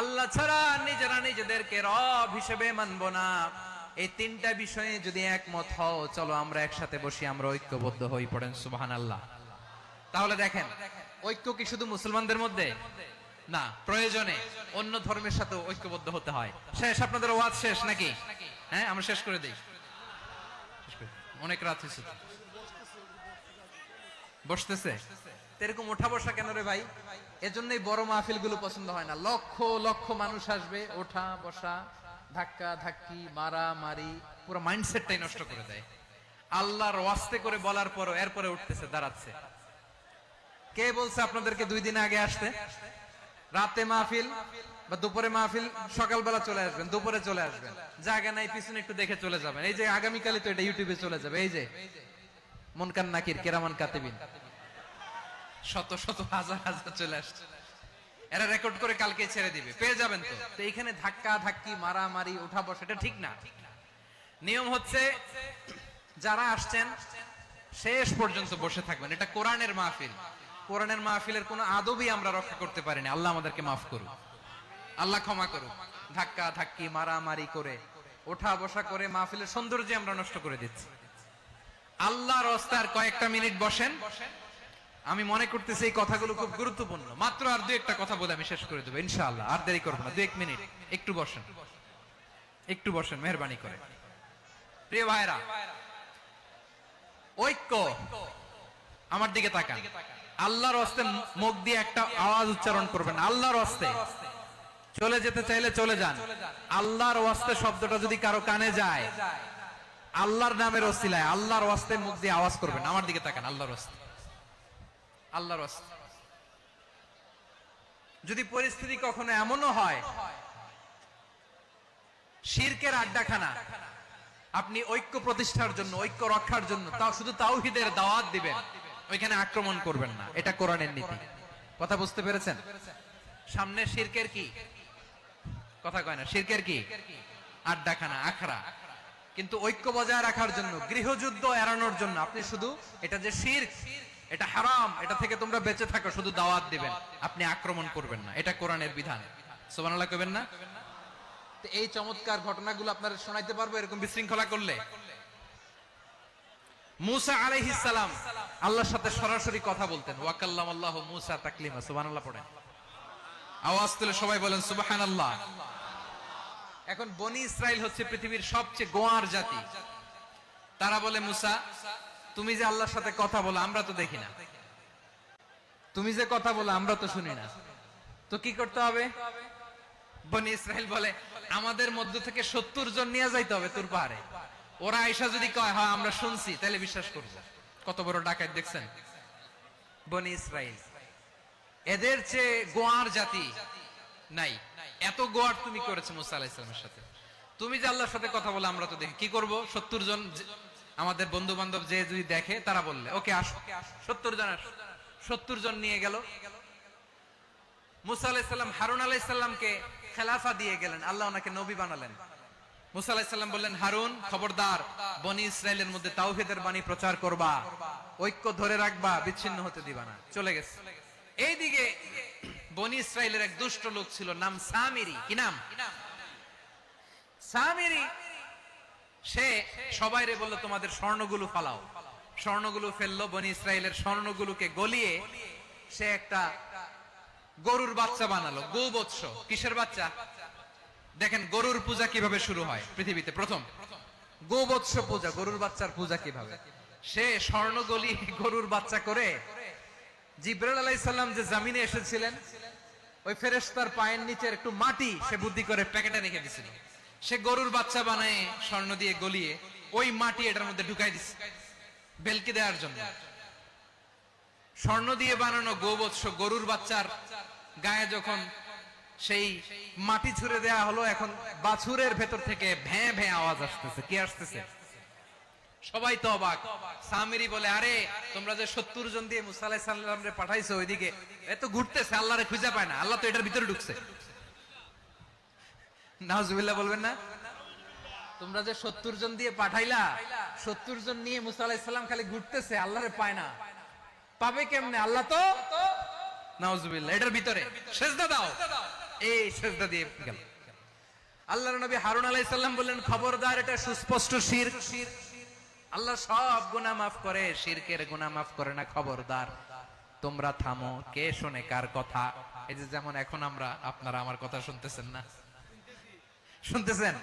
আল্লাহ ছাড়া নিজেরা নিজেদেরকে রব হিসেবে মানব না। এই তিনটা বিষয়ে যদি একমত হও, চলো আমরা একসাথে বসি, আমরা ঐক্যবদ্ধ হই। পড়েন সুবহানাল্লাহ। তাহলে দেখেন, ঐক্য কি শুধু মুসলমানদের মধ্যে না, প্রয়োজনে অন্য ধর্মের সাথে ঐক্যবদ্ধ হতে হয়। শেষ, আপনাদের ওয়াজ শেষ নাকি? হ্যাঁ, আমরা শেষ করে দিই, অনেক রাত হয়েছে। বসতেছে এরকম ওঠা বসা কেন রে ভাই? এজন্যই বড় মাহফিল গুলো পছন্দ হয় না। লক্ষ লক্ষ মানুষ আসবে, ওঠা বসা, ধাক্কা ধাক্কি, মারা মারি, পুরো মাইন্ডসেটটাই নষ্ট করে দেয়। আল্লাহর ওয়াস্তে করে বলার পরও এরপরে উঠতেছে, দাঁড়াচ্ছে। কে বলছে আপনাদেরকে 2 দিন আগে আসতে? রাতে মাহফিল বা দুপুরে মাহফিল, সকালবেলা চলে আসবেন, দুপুরে চলে আসবেন, জায়গা নাই পিছনে একটু দেখে চলে যাবেন। এই যে আগামীকালই তো এটা ইউটিউবে চলে যাবে, এই যে মুনকার নাকির, কেরামান কাতিবিন, শত শত হাজার হাজার চলে আসছে। এরা রেকর্ড করে কালকে ছেড়ে দিবে, পেয়ে যাবেন তো। তো এইখানে ধাক্কা ধাক্কি মারামারি ওঠা বসা এটা ঠিক না। নিয়ম হচ্ছে যারা আসছেন শেষ পর্যন্ত বসে থাকবেন। এটা কোরআনের মাহফিল, কোরআনের মাহফিলের কোনো আদবই আমরা রক্ষা করতে পারিনি। আল্লাহ আমাদেরকে মাফ করুক, আল্লাহ ক্ষমা করুক। ধাক্কা ধাক্কি মারামারি করে ওঠা বসা করে মাহফিলের সৌন্দর্য আমরা নষ্ট করে দিচ্ছি। আল্লাহর রাস্তায় কয়েকটা মিনিট বসেন। আমি মনে করতেছি এই কথাগুলো খুব গুরুত্বপূর্ণ। মাত্র আর দুই একটা কথা বলে আমি শেষ করে দেবো ইনশাআল্লাহ, আর দেরি করবো না। 2-1 মিনিট একটু বসেন, একটু বসেন মেহেরবানি করে। প্রিয় ভাইরা, ঐক্য, আমার দিকে তাকান। আল্লাহর রাস্তায় মুখ দিয়ে একটা আওয়াজ উচ্চারণ করবেন, আল্লাহর রাস্তায়। চলে যেতে চাইলে চলে যান। আল্লাহর ওয়াস্তে শব্দটা যদি কারো কানে যায়, আল্লাহর নামের ওসিলায় আল্লাহর ওয়াস্তে মুখ দিয়ে আওয়াজ করবেন। আমার দিকে তাকান, আল্লাহর ওয়াস্তে, আল্লাহর ওয়াস্তে। যদি পরিস্থিতি কখনো এমনও হয় শিরকের আড্ডাখানা, আপনি ঐক্য প্রতিষ্ঠার জন্য, ঐক্য রক্ষার জন্য তাও শুধু তাওহীদের দাওয়াত দিবেন, ওইখানে আক্রমণ করবেন না। এটা কোরআনের নীতি। কথা বুঝতে পেরেছেন? সামনে শিরকের কি কথা কয় না, শিরকের কি আড্ডাখানা, আখড়া। কিন্তু ঐক্য বজায় রাখার জন্য, গৃহযুদ্ধ এড়ানোর জন্য আপনি শুধু এটা যে শিরক, এটা হারাম, এটা থেকে তোমরা বেঁচে থাকো, শুধু দাওয়াত দিবেন, আপনি আক্রমণ করবেন না। এটা কোরআনের বিধান। সুবহানাল্লাহ কইবেন না? তো এই চমৎকার ঘটনাগুলো আপনারা শোনাইতে পারবো এরকম বিশৃঙ্খলা করলে। মুসা আলাইহিস সালাম আল্লাহর সাথে সরাসরি কথা বলতেন। ওয়া কাল্লামাল্লাহু মুসা তাকলিমা। সুবহানাল্লাহ পড়েন, আওয়াজ তুলে সবাই বলেন সুবহানাল্লাহ। এখন বনি ইসরাইল হচ্ছে পৃথিবীর সবচেয়ে গোয়ার জাতি। তারা বলে, মুসা তুমি যে আল্লাহর সাথে কথা বলো আমরা তো দেখি না, তুমি যে কথা বলো আমরা তো শুনি না, তো কি করতে হবে? বনি ইসরাইল বলে, আমাদের মধ্য থেকে 70 জন নিয়ে যাইতে হবে তোর পাহাড়ে। ওরা আয়েশা যদি কয় হ্যাঁ আমরা শুনছি, তাহলে বিশ্বাস করব। কত বড় ডাকাত দেখছেন বনি ইসরাইল। এদের চেয়ে গোয়ার জাতি নাই। এত গোয়ার তুমি করেছো মুসা আলাইহিস সালামের সাথে। তুমি যে আল্লাহর সাথে কথা বলে আমরা তো দেখি, কি করব? 70 জন আমাদের বন্ধু বান্ধব যে যদি দেখে, তারা বললে ওকে আসো, 70 জন আসো। 70 জন নিয়ে গেল। মুসা আলাইহিস সালাম হারুন আলাইহিস সালামকে খেলাফা দিয়ে গেলেন, আল্লাহ ওনাকে নবী বানালেন। মুসা আলাইহিস সালাম বললেন, হারুন খবরদার, বনি ইসরাইলের মধ্যে তাওহীদের বাণী প্রচার করবা, ঐক্য ধরে রাখবা, বিচ্ছিন্ন হতে দিবা না। চলে গেছে। এইদিকে বনি ইসরাইলের এক দুষ্ট লোক ছিল, নাম সামিরি। কি নাম? সামিরি। সে সবাইরে বলল তোমাদের স্বর্ণগুলো ফালাও। স্বর্ণগুলো ফেললো। বনি ইসরাইলের স্বর্ণগুলোকে গলিয়ে সে একটা গরুর বাচ্চা বানালো। গোবৎস। কিসের বাচ্চা? দেখেন গরুর পূজা কিভাবে শুরু হয় পৃথিবীতে প্রথম। গোবৎস পূজা, গরুর বাচ্চার পূজা কিভাবে। সে স্বর্ণ গলি গরুর বাচ্চা করে জিবরাইল আলাইহিস সালাম যে জমিনে এসেছিলেন, ওই ফেরেশতার পায়ের নিচের একটু মাটি সে বুদ্ধি করে প্যাকেটে রেখে দিয়েছিল। সে গরুর বাচ্চা বানায় স্বর্ণ দিয়ে গলিয়ে ওই মাটি এটার মধ্যে ঢুকাই দিছে বেলকি দেওয়ার জন্য। স্বর্ণ দিয়ে বানানো গোবৎস গরুর বাচ্চার গায়ে যখন সেই মাটি ছুঁড়ে দেয়া হলো, এখন বাছুরের ভেতর থেকে ভ্যাঁ ভ্যাঁ আওয়াজ আসতেছে। কি আসতেছে? সবাই তো অবাক। সামিরি বলে, আরে তোমরা যে 70 জন দিয়ে মুসা আলাইহিস সালামরে পাঠাইছো, ওইদিকে এত ঘুরতেছে, আল্লাহরে খুঁজে পায় না, আল্লাহ তো এটার ভিতরে ঢুকছে। নাউজুবিল্লাহ বলবেন না? তোমরা যে 70 জন দিয়ে পাঠাইলা, 70 জন নিয়ে মুসা আলাইহিস সালাম খালি ঘুরতেছে, আল্লাহরে পায় না। পাবে কেমনে? আল্লাহ তো নাউজুবিল্লাহ এটার ভিতরে। সেজদা দাও। এই সেজদা দিয়ে গেল। আল্লাহর নবী হারুন আলাইহিস সালাম বললেন, খবরদার, এটা সুস্পষ্ট শিরক। আল্লাহ সব গুনাহ মাফ করে, শিরকের গুনাহ মাফ করে না। খবরদার, তোমরা থামো। কে শুনে কার কথা? এই যে যেমন এখন আমরা, আপনারা আমার কথা শুনতেছেন না? শুনতেছেন?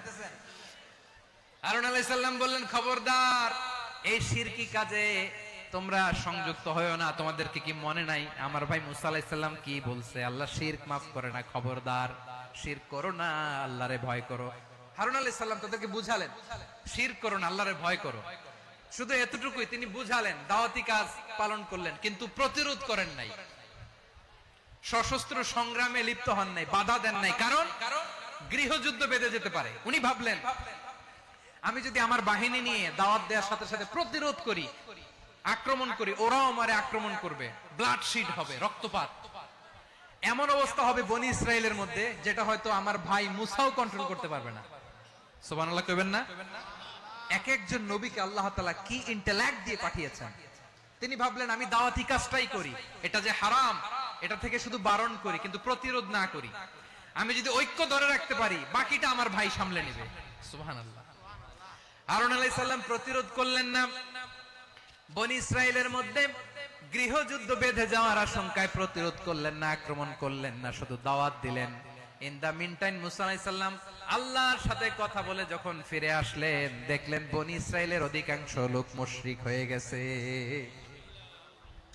হারুন আলাইহিস সালাম বললেন, খবরদার, এই শিরকি কাজে তোমরা সংযুক্ত হয়ো না। তোমাদেরকে কি মনে নাই আমার ভাই মুসা আলাইহিস সালাম কি বলছে? আল্লাহ শিরক মাফ করে না। খবরদার, শিরক করো না, আল্লাহরে ভয় করো। হারুন আলাইহিস সালাম তাদেরকে বুঝালেন, শিরক করো না, আল্লাহরে ভয় করো। শুধু এতটুকুই তিনি বুঝালেন, দাওয়াতি কাজ পালন করলেন, কিন্তু প্রতিরোধ করেন নাই, সশস্ত্র সংগ্রামে লিপ্ত হন নাই, বাধা দেন নাই। কারণ গৃহযুদ্ধ বেঁধে যেতে পারে। উনি ভাবলেন, আমি যদি আমার বাহিনী নিয়ে দাওয়াত দেওয়ার সাথে সাথে প্রতিরোধ করি, আক্রমণ করি, ওরাও আমারে আক্রমণ করবে, ব্লাড শিড হবে, রক্তপাত। এমন অবস্থা হবে বনি ইসরায়েলের মধ্যে যেটা হয়তো আমার ভাই মুসাও কন্ট্রোল করতে পারবে না। সুবহানাল্লাহ কইবেন না? এক একজন নবীকে আল্লাহ তাআলা কি ইন্টেলেক্ট দিয়ে পাঠিয়েছেন। তিনি ভাবলেন আমি দাওয়াতি কাজটাই করি, এটা যে হারাম এটা থেকে শুধু বারণ করি কিন্তু প্রতিরোধ না করি। আমি যদি ঐক্য ধরে রাখতে পারি বাকিটা আমার ভাই সামলে নেবে। সুবহানাল্লাহ। হারুন আলাইহিস সালাম প্রতিরোধ করলেন না। বনি ইসরায়েলের মধ্যে গৃহযুদ্ধ বেঁধে যাওয়ার আশঙ্কায় প্রতিরোধ করলেন না, আক্রমণ করলেন না, শুধু দাওয়াত দিলেন। ইন দা মিন টাইম মুসা আলাইহিস সালাম আল্লাহর সাথে কথা বলে যখন ফিরে আসলেন, দেখলেন বনি ইসরায়েলের অধিকাংশ লোক মুশরিক হয়ে গেছে।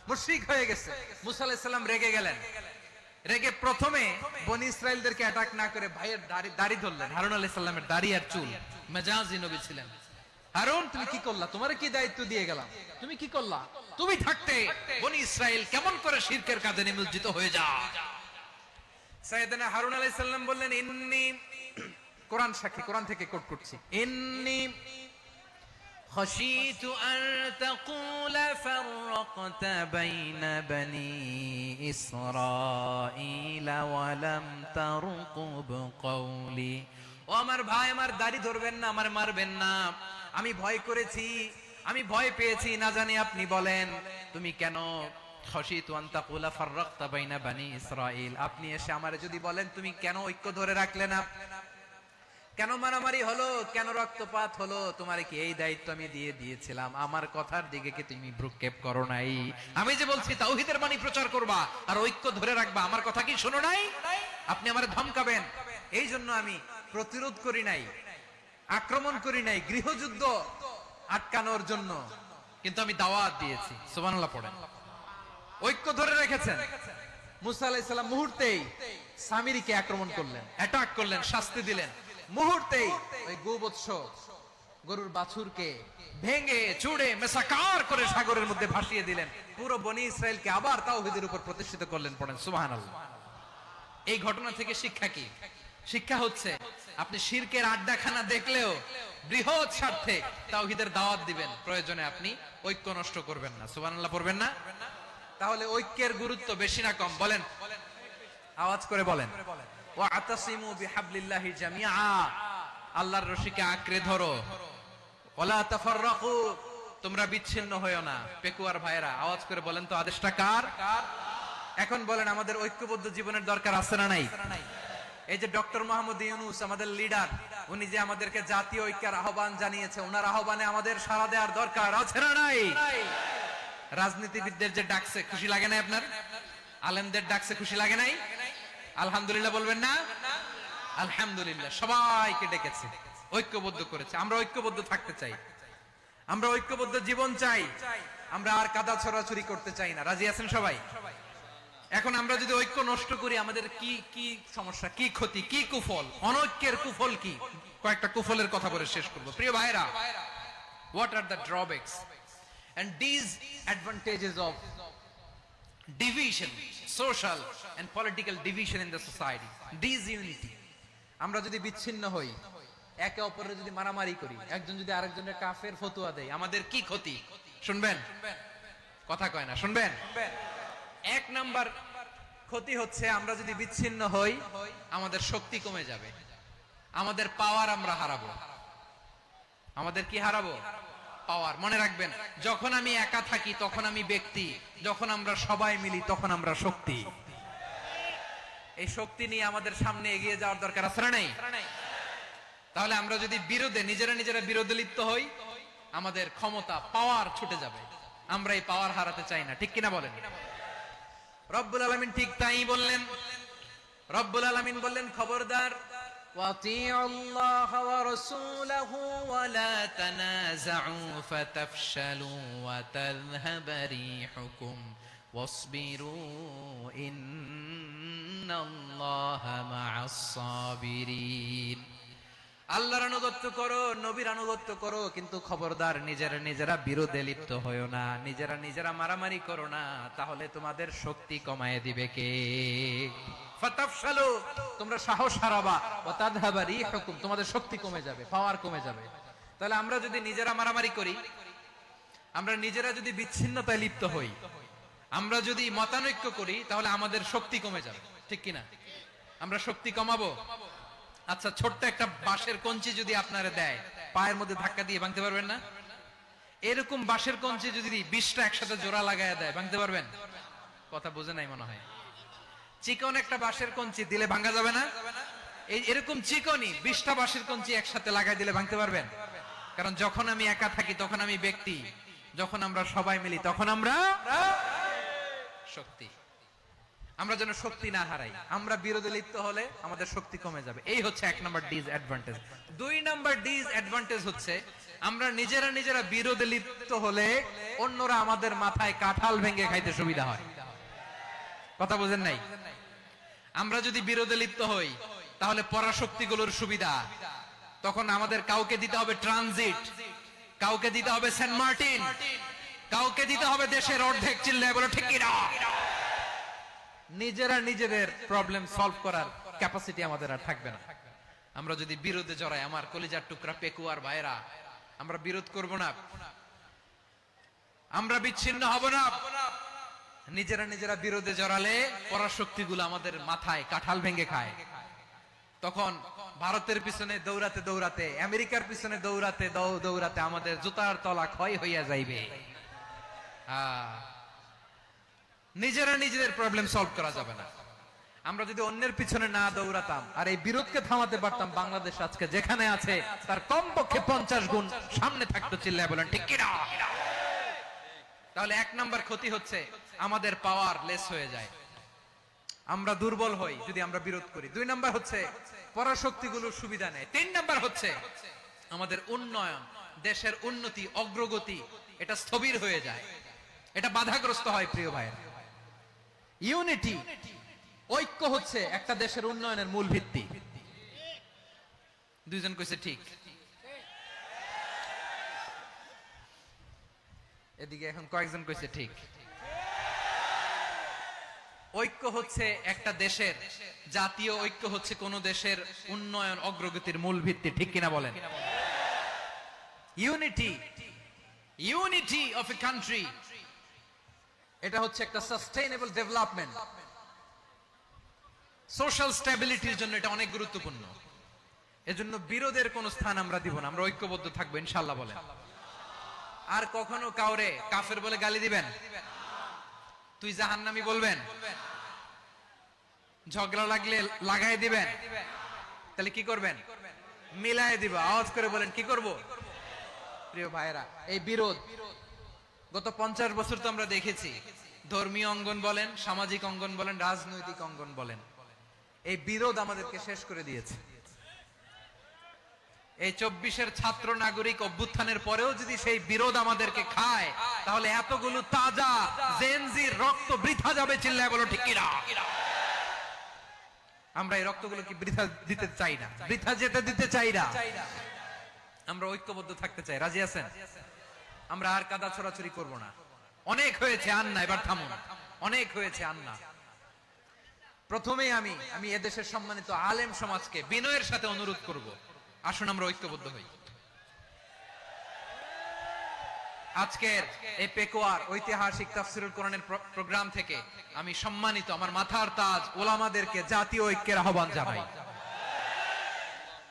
মুশরিক হয়ে গেছে। মুসা আলাইহিস সালাম রেগে গেলেন। রেগে প্রথমে বনি ইসরায়েলদেরকে অ্যাটাক না করে ভাইয়ের দাড়ি ধরলেন। হারুন আলাইহিস সালামের দাড়ি আর চুল। মেজাজি নবী ছিলেন। হারুন তুমি কি করলা? তোমারে কি দায়িত্ব দিয়ে গেলাম? তুমি কি করলা? তুমি থাকতে বনি ইসরাইল কেমন করে শিরকের কাজে নিমজ্জিত হয়ে যায়? সাইয়েদনা হারুন আলাইহিস সালাম বললেন ইন্নী, কোরআন সাক্ষী, কোরআন থেকে কোট করছি, ইন্নী খাশিতু আন তাকুলা ফাররাকতা বাইনা বনি ইসরাঈলা ওয়া লাম তারকুব কওলি। ও আমার ভাই, আমার দাড়ি ধরবেন না, আমার মারবেন না। আমি ভয় করেছি, আমি ভয় পেয়েছি, না জানি আপনি বলেন তুমি কেন খাশিতু আন তাকুলা ফাররাকতা বাইনা বনি ইসরাঈল, আপনি এসে আমারে যদি বলেন তুমি কেন ঐক্য ধরে রাখলে না, কেন মারামারি হলো, কেন রক্তপাত হলো, তোমারে কি এই দায়িত্ব আমি দিয়ে দিয়েছিলাম? আমার কথার দিকে কি তুমি ভ্রুক্ষেপ করো নাই? আমি যে বলছি তাওহীদের বাণী প্রচার করবা আর ঐক্য ধরে রাখবা, আমার কথা কি শোনো নাই? আপনি আমারে ধমকাবেন, এই জন্য আমি প্রতিরোধ করি নাই, আক্রমণ করি নাই, গৃহযুদ্ধ আটকানোর জন্য কিন্তু আমি দাওয়াত দিয়েছি। সুবহানাল্লাহ পড়েন। ঐক্য ধরে রেখেছেন। মুসা আলাইহিস সালাম মুহূর্তেই সামিরীকে আক্রমণ করলেন, অ্যাটাক করলেন, শাস্তি দিলেন। মুহূর্তেই ওই গোবৎস গরুর বাছুরকে ভেঙে চুড়ে মেসাকার করে সাগরের মধ্যে ভাসিয়ে দিলেন। পুরো বনি ইসরায়েলকে আবার তাওহীদের উপর প্রতিষ্ঠিত করলেন। পড়েন সুবহানাল্লাহ। এই ঘটনা থেকে শিক্ষা কি? শিক্ষা হচ্ছে আপনি শিরকের আড্ডাখানা দেখলেও বৃহৎ স্বার্থে তাওহীদের দাওয়াত দিবেন, প্রয়োজনে আপনি ঐক্য নষ্ট করবেন না। সুবহানাল্লাহ পড়বেন না? তাহলে ঐক্যের গুরুত্ব বেশি না কম? বলেন, আওয়াজ করে বলেন। ওয়াতাসিমু বিহাবলিল্লাহি জামিআ, আল্লাহর রশিকে আঁকড়ে ধরো। ওয়ালা তাফাররাকু, তোমরা বিচ্ছিন্ন হয়ো না। পেকুয়ার ভাইরা আওয়াজ করে বলেন তো আদেশটা কার? এখন বলেন আমাদের ঐক্যবদ্ধ জীবনের দরকার আছে না নাই? এই যে ডক্টর মোহাম্মদ ইউনূস আমাদের লিডার, উনি যে আমাদেরকে জাতীয় ঐক্যের আহ্বান জানিয়েছে, ওনার আহ্বানে আমাদের সাড়া দেওয়ার দরকার আছে না নাই? রাজনীতিবিদদের যে ডাকছে খুশি লাগে নাই আপনার? আলেমদের ডাকছে খুশি লাগে নাই? আলহামদুলিল্লাহ বলবেন না? আলহামদুলিল্লাহ। সবাইকে ডেকেছে, ঐক্যবদ্ধ করেছে। আমরা ঐক্যবদ্ধ থাকতে চাই, আমরা ঐক্যবদ্ধ জীবন চাই, আমরা আর কাদা ছড়াছড়ি করতে চাই না। রাজি আছেন সবাই? এখন আমরা যদি ঐক্য নষ্ট করি আমাদের কি কি সমস্যা, কি ক্ষতি, কি কুফল? অনৈক্যের কুফল কি? কয়েকটা কুফলের কথা বলে শেষ করব। প্রিয় ভাইরা, what are the drawbacks and disadvantages of division, social and political division in the society, disunity? আমরা যদি বিচ্ছিন্ন হই, একে অপরের যদি মারামারি করি, একজন যদি আরেকজনের কাফের ফতোয়া দেয়, আমাদের কি ক্ষতি? শুনবেন? কথা কয় না, শুনবেন? এক নাম্বার ক্ষতি হচ্ছে আমরা যদি বিচ্ছিন্ন হই আমাদের শক্তি কমে যাবে, আমাদের পাওয়ার আমরা হারাবো। আমাদের কি হারাবো? পাওয়ার। মনে রাখবেন, যখন আমি একা থাকি তখন আমি ব্যক্তি, যখন আমরা সবাই মিলি তখন আমরা শক্তি। এই শক্তি নিয়ে আমাদের সামনে এগিয়ে যাওয়ার দরকার আছে না নাই? তাহলে আমরা যদি বিরোধে নিজেরা বিরোধে লিপ্ত হই আমাদের ক্ষমতা, পাওয়ার ছুটে যাবে। আমরা এই পাওয়ার হারাতে চাই না, ঠিক কিনা বলেন? রব্বুল আলামিন ঠিক তাই বললেন। রব্বুল আলামিন বললেন খবরদার, ওয়াতিউল্লাহ ওয়া রাসূলাহু ওয়া লা তানাযাউ ফাতাফশালু ওয়া তাযহাবা রিহুকুম ওয়াসবিরু ইন্নাল্লাহা মা'আস সাবিরিন। আল্লাহর আনুগত্য করো, নবীর আনুগত্য করো, কিন্তু খবরদার নিজেরা বিরোধে লিপ্ত হয়ো না, নিজেরা মারামারি করো না, তাহলে তোমাদের শক্তি কমায় দিবে কে? ফাতাফশালু, তোমরা সাহস হারাবা, ওয়া তাযহাবা রিহুকুম, তোমাদের শক্তি কমে যাবে, পাওয়ার কমে যাবে। তাহলে আমরা যদি নিজেরা মারামারি করি, আমরা নিজেরা যদি বিচ্ছিন্নতায় লিপ্ত হই, আমরা যদি মতানৈক্য করি, তাহলে আমাদের শক্তি কমে যাবে। ঠিক কিনা? আমরা শক্তি কমাবো। আচ্ছা, ছোট্ট একটা বাঁশের কঞ্চি যদি আপনারে দেয়, পায়ের মধ্যে ধাক্কা দিয়ে ভাঙতে পারবেন না? এরকম বাঁশের কঞ্চি যদি 20টা একসাথে জোড়া লাগায় দেয়, ভাঙতে পারবেন? কথা বোঝে নাই মনে হয়। চিকন একটা বাঁশের কঞ্চি দিলে ভাঙা যাবে না? এরকম চিকনই 20টা বাঁশের কঞ্চি একসাথে লাগাই দিলে ভাঙতে পারবেন? কারণ যখন আমি একা থাকি তখন আমি ব্যক্তি, যখন আমরা সবাই মিলি তখন আমরা শক্তি। আমরা যেন শক্তি না হারাই। আমরা বিরোধে লিপ্ত হলে আমাদের শক্তি কমে যাবে। এই হচ্ছে 1 নাম্বার ডিসঅ্যাডভান্টেজ। 2 নাম্বার ডিসঅ্যাডভান্টেজ হচ্ছে আমরা নিজেরা বিরোধে লিপ্ত হলে অন্যরা আমাদের মাথায় কাঁঠাল ভেঙে খাইতে সুবিধা হয়। কথা বুঝেন নাই? আমরা যদি বিরোধে লিপ্ত হই তাহলে পরাশক্তিগুলোর সুবিধা, তখন আমাদের কাউকে দিতে হবে ট্রানজিট, কাউকে দিতে হবে সেন্ট মার্টিন, কাউকে দিতে হবে দেশের অর্ধেক। চিল্লায় বলো ঠিক কিনা? নিজেদের প্রবলেম সলভ করার ক্যাপাসিটি আমাদের আর থাকবে না। আমরা যদি বিরোধে জড়াই, আমার কলিজার টুকরা পেকুয়ার ভাইরা, আমরা বিরোধ করব না, আমরা বিচ্ছিন্ন হব না। নিজেরা বিরোধে জড়ালে পরাশক্তিগুলো আমাদের মাথায় কাঁঠাল ভেঙে খায়। তখন ভারতের পিছনে দৌড়াতে দৌড়াতে, আমেরিকার পিছনে দৌড়াতে দৌড়াতে আমাদের জুতার তলা ক্ষয় হইয়া যাইবে। নিজেদের প্রবলেম সলভ করা যাবে না। আমরা যদি অন্যের পিছনে না দৌড়াতাম আর এই বিরোধকে থামাতে পারতাম, বাংলাদেশ আজকে যেখানে আছে তার কমপক্ষে 50 গুণ সামনে থাকতো। চিল্লায় বলেন ঠিক কিনা? তাহলে 1 নাম্বার ক্ষতি হচ্ছে আমাদের পাওয়ার লেস হয়ে যায়, আমরা দুর্বল হই যদি আমরা বিরোধ করি। 2 নাম্বার হচ্ছে পরাশক্তিগুলোর সুবিধা নেয়। 3 নাম্বার হচ্ছে আমাদের উন্নয়ন, দেশের উন্নতি, অগ্রগতি এটা স্থবির হয়ে যায়, এটা বাধাগ্রস্ত হয়। প্রিয় ভাইরা, ইউনিটি, ঐক্য হচ্ছে একটা দেশের উন্নয়নের মূল ভিত্তি। 2 জন কইছে ঠিক। এদিকে এখন কয়েকজন কইছে ঠিক। ঐক্য হচ্ছে একটা দেশের, জাতীয় ঐক্য হচ্ছে কোন দেশের উন্নয়ন অগ্রগতির মূল ভিত্তি। ঠিক কিনা বলেন? ইউনিটি অফ এ কান্ট্রি, এটা হচ্ছে একটা সাস্টেইনেবল ডেভেলপমেন্ট, সোশ্যাল স্ট্যাবিলিটির জন্য এটা অনেক গুরুত্বপূর্ণ। এজন্য বিরোধের কোন স্থান আমরা দিব না, আমরা ঐক্যবদ্ধ থাকবো ইনশাআল্লাহ বলেন। আর কখনো কাউরে কাফের বলে গালি দিবেন? তুই জাহান্নামী বলবেন? ঝগড়া লাগলে লাগাই দিবেন? তাহলে কি করবেন? মিলায় দিব। আওয়াজ করে বলেন কি করব? প্রিয় ভাইরা, এই বিরোধ গত 50 বছর তো আমরা দেখেছি। ধর্মীয় অঙ্গন বলেন, সামাজিক অঙ্গন বলেন, রাজনৈতিক অঙ্গন বলেন, এই বিরোধ আমাদেরকে শেষ করে দিয়েছে। এই 24-এর ছাত্র নাগরিক অভ্যুত্থানের পরেও যদি সেই বিরোধ আমাদেরকে খায়, তাহলে এতগুলো তাজা জেনজির রক্ত বৃথা যাবে। চিল্লায় বলো ঠিক কিনা? আমরা এই রক্তগুলো কি বৃথা দিতে চাই না, বৃথা যেতে দিতে চাই না। আমরা ঐক্যবদ্ধ থাকতে চাই। রাজি আছেন? আমরা আর কাদা ছড়াছড়ি করব না। অনেক হয়েছে আন্না, এবার থামুন। অনেক হয়েছে আন্না। প্রথমেই আমি এদেশের সম্মানিত আলেম সমাজকে বিনয়ের সাথে অনুরোধ করব, আসুন আমরা ঐক্যবদ্ধ হই। আজকের এই পেকুয়ার ঐতিহাসিক তাফসিরুল কোরআনের প্রোগ্রাম থেকে আমি সম্মানিত আমার মাথার তাজ ওলামাদেরকে জাতীয় ঐক্যের আহ্বান জানাই।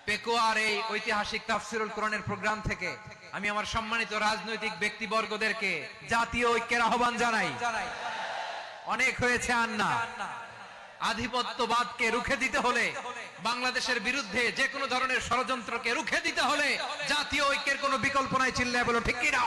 পেকুয়ার এই ঐতিহাসিক তাফসিরুল কোরআনের প্রোগ্রাম থেকে আমি আমার সম্মানিত রাজনৈতিক ব্যক্তিবর্গদেরকে জাতীয় ঐক্যের আহ্বান জানাই। অনেক হয়েছে আন্না। আধিপত্যবাদকে রুখে দিতে হলে, বাংলাদেশের বিরুদ্ধে যে কোনো ধরনের ষড়যন্ত্রকে রুখে দিতে হলে জাতীয় ঐক্যের কোনো বিকল্প নাই। চিল্লায় বলো ঠিক কিনা?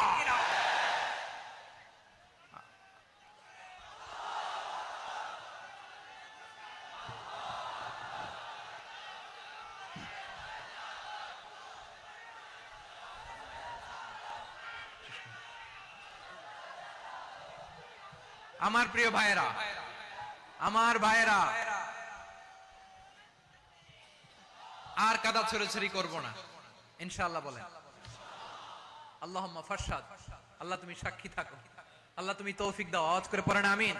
আমার প্রিয় ভাইয়েরা, আমার ভাইয়েরা, আর কাদা ছড়াছড়ি করব না ইনশাআল্লাহ বলেন। আল্লাহুম্মা ফাশহাদ, আল্লাহ তুমি সাক্ষী থাকো, আল্লাহ তুমি তৌফিক দাও। আওয়াজ করে পড়েন আমিন।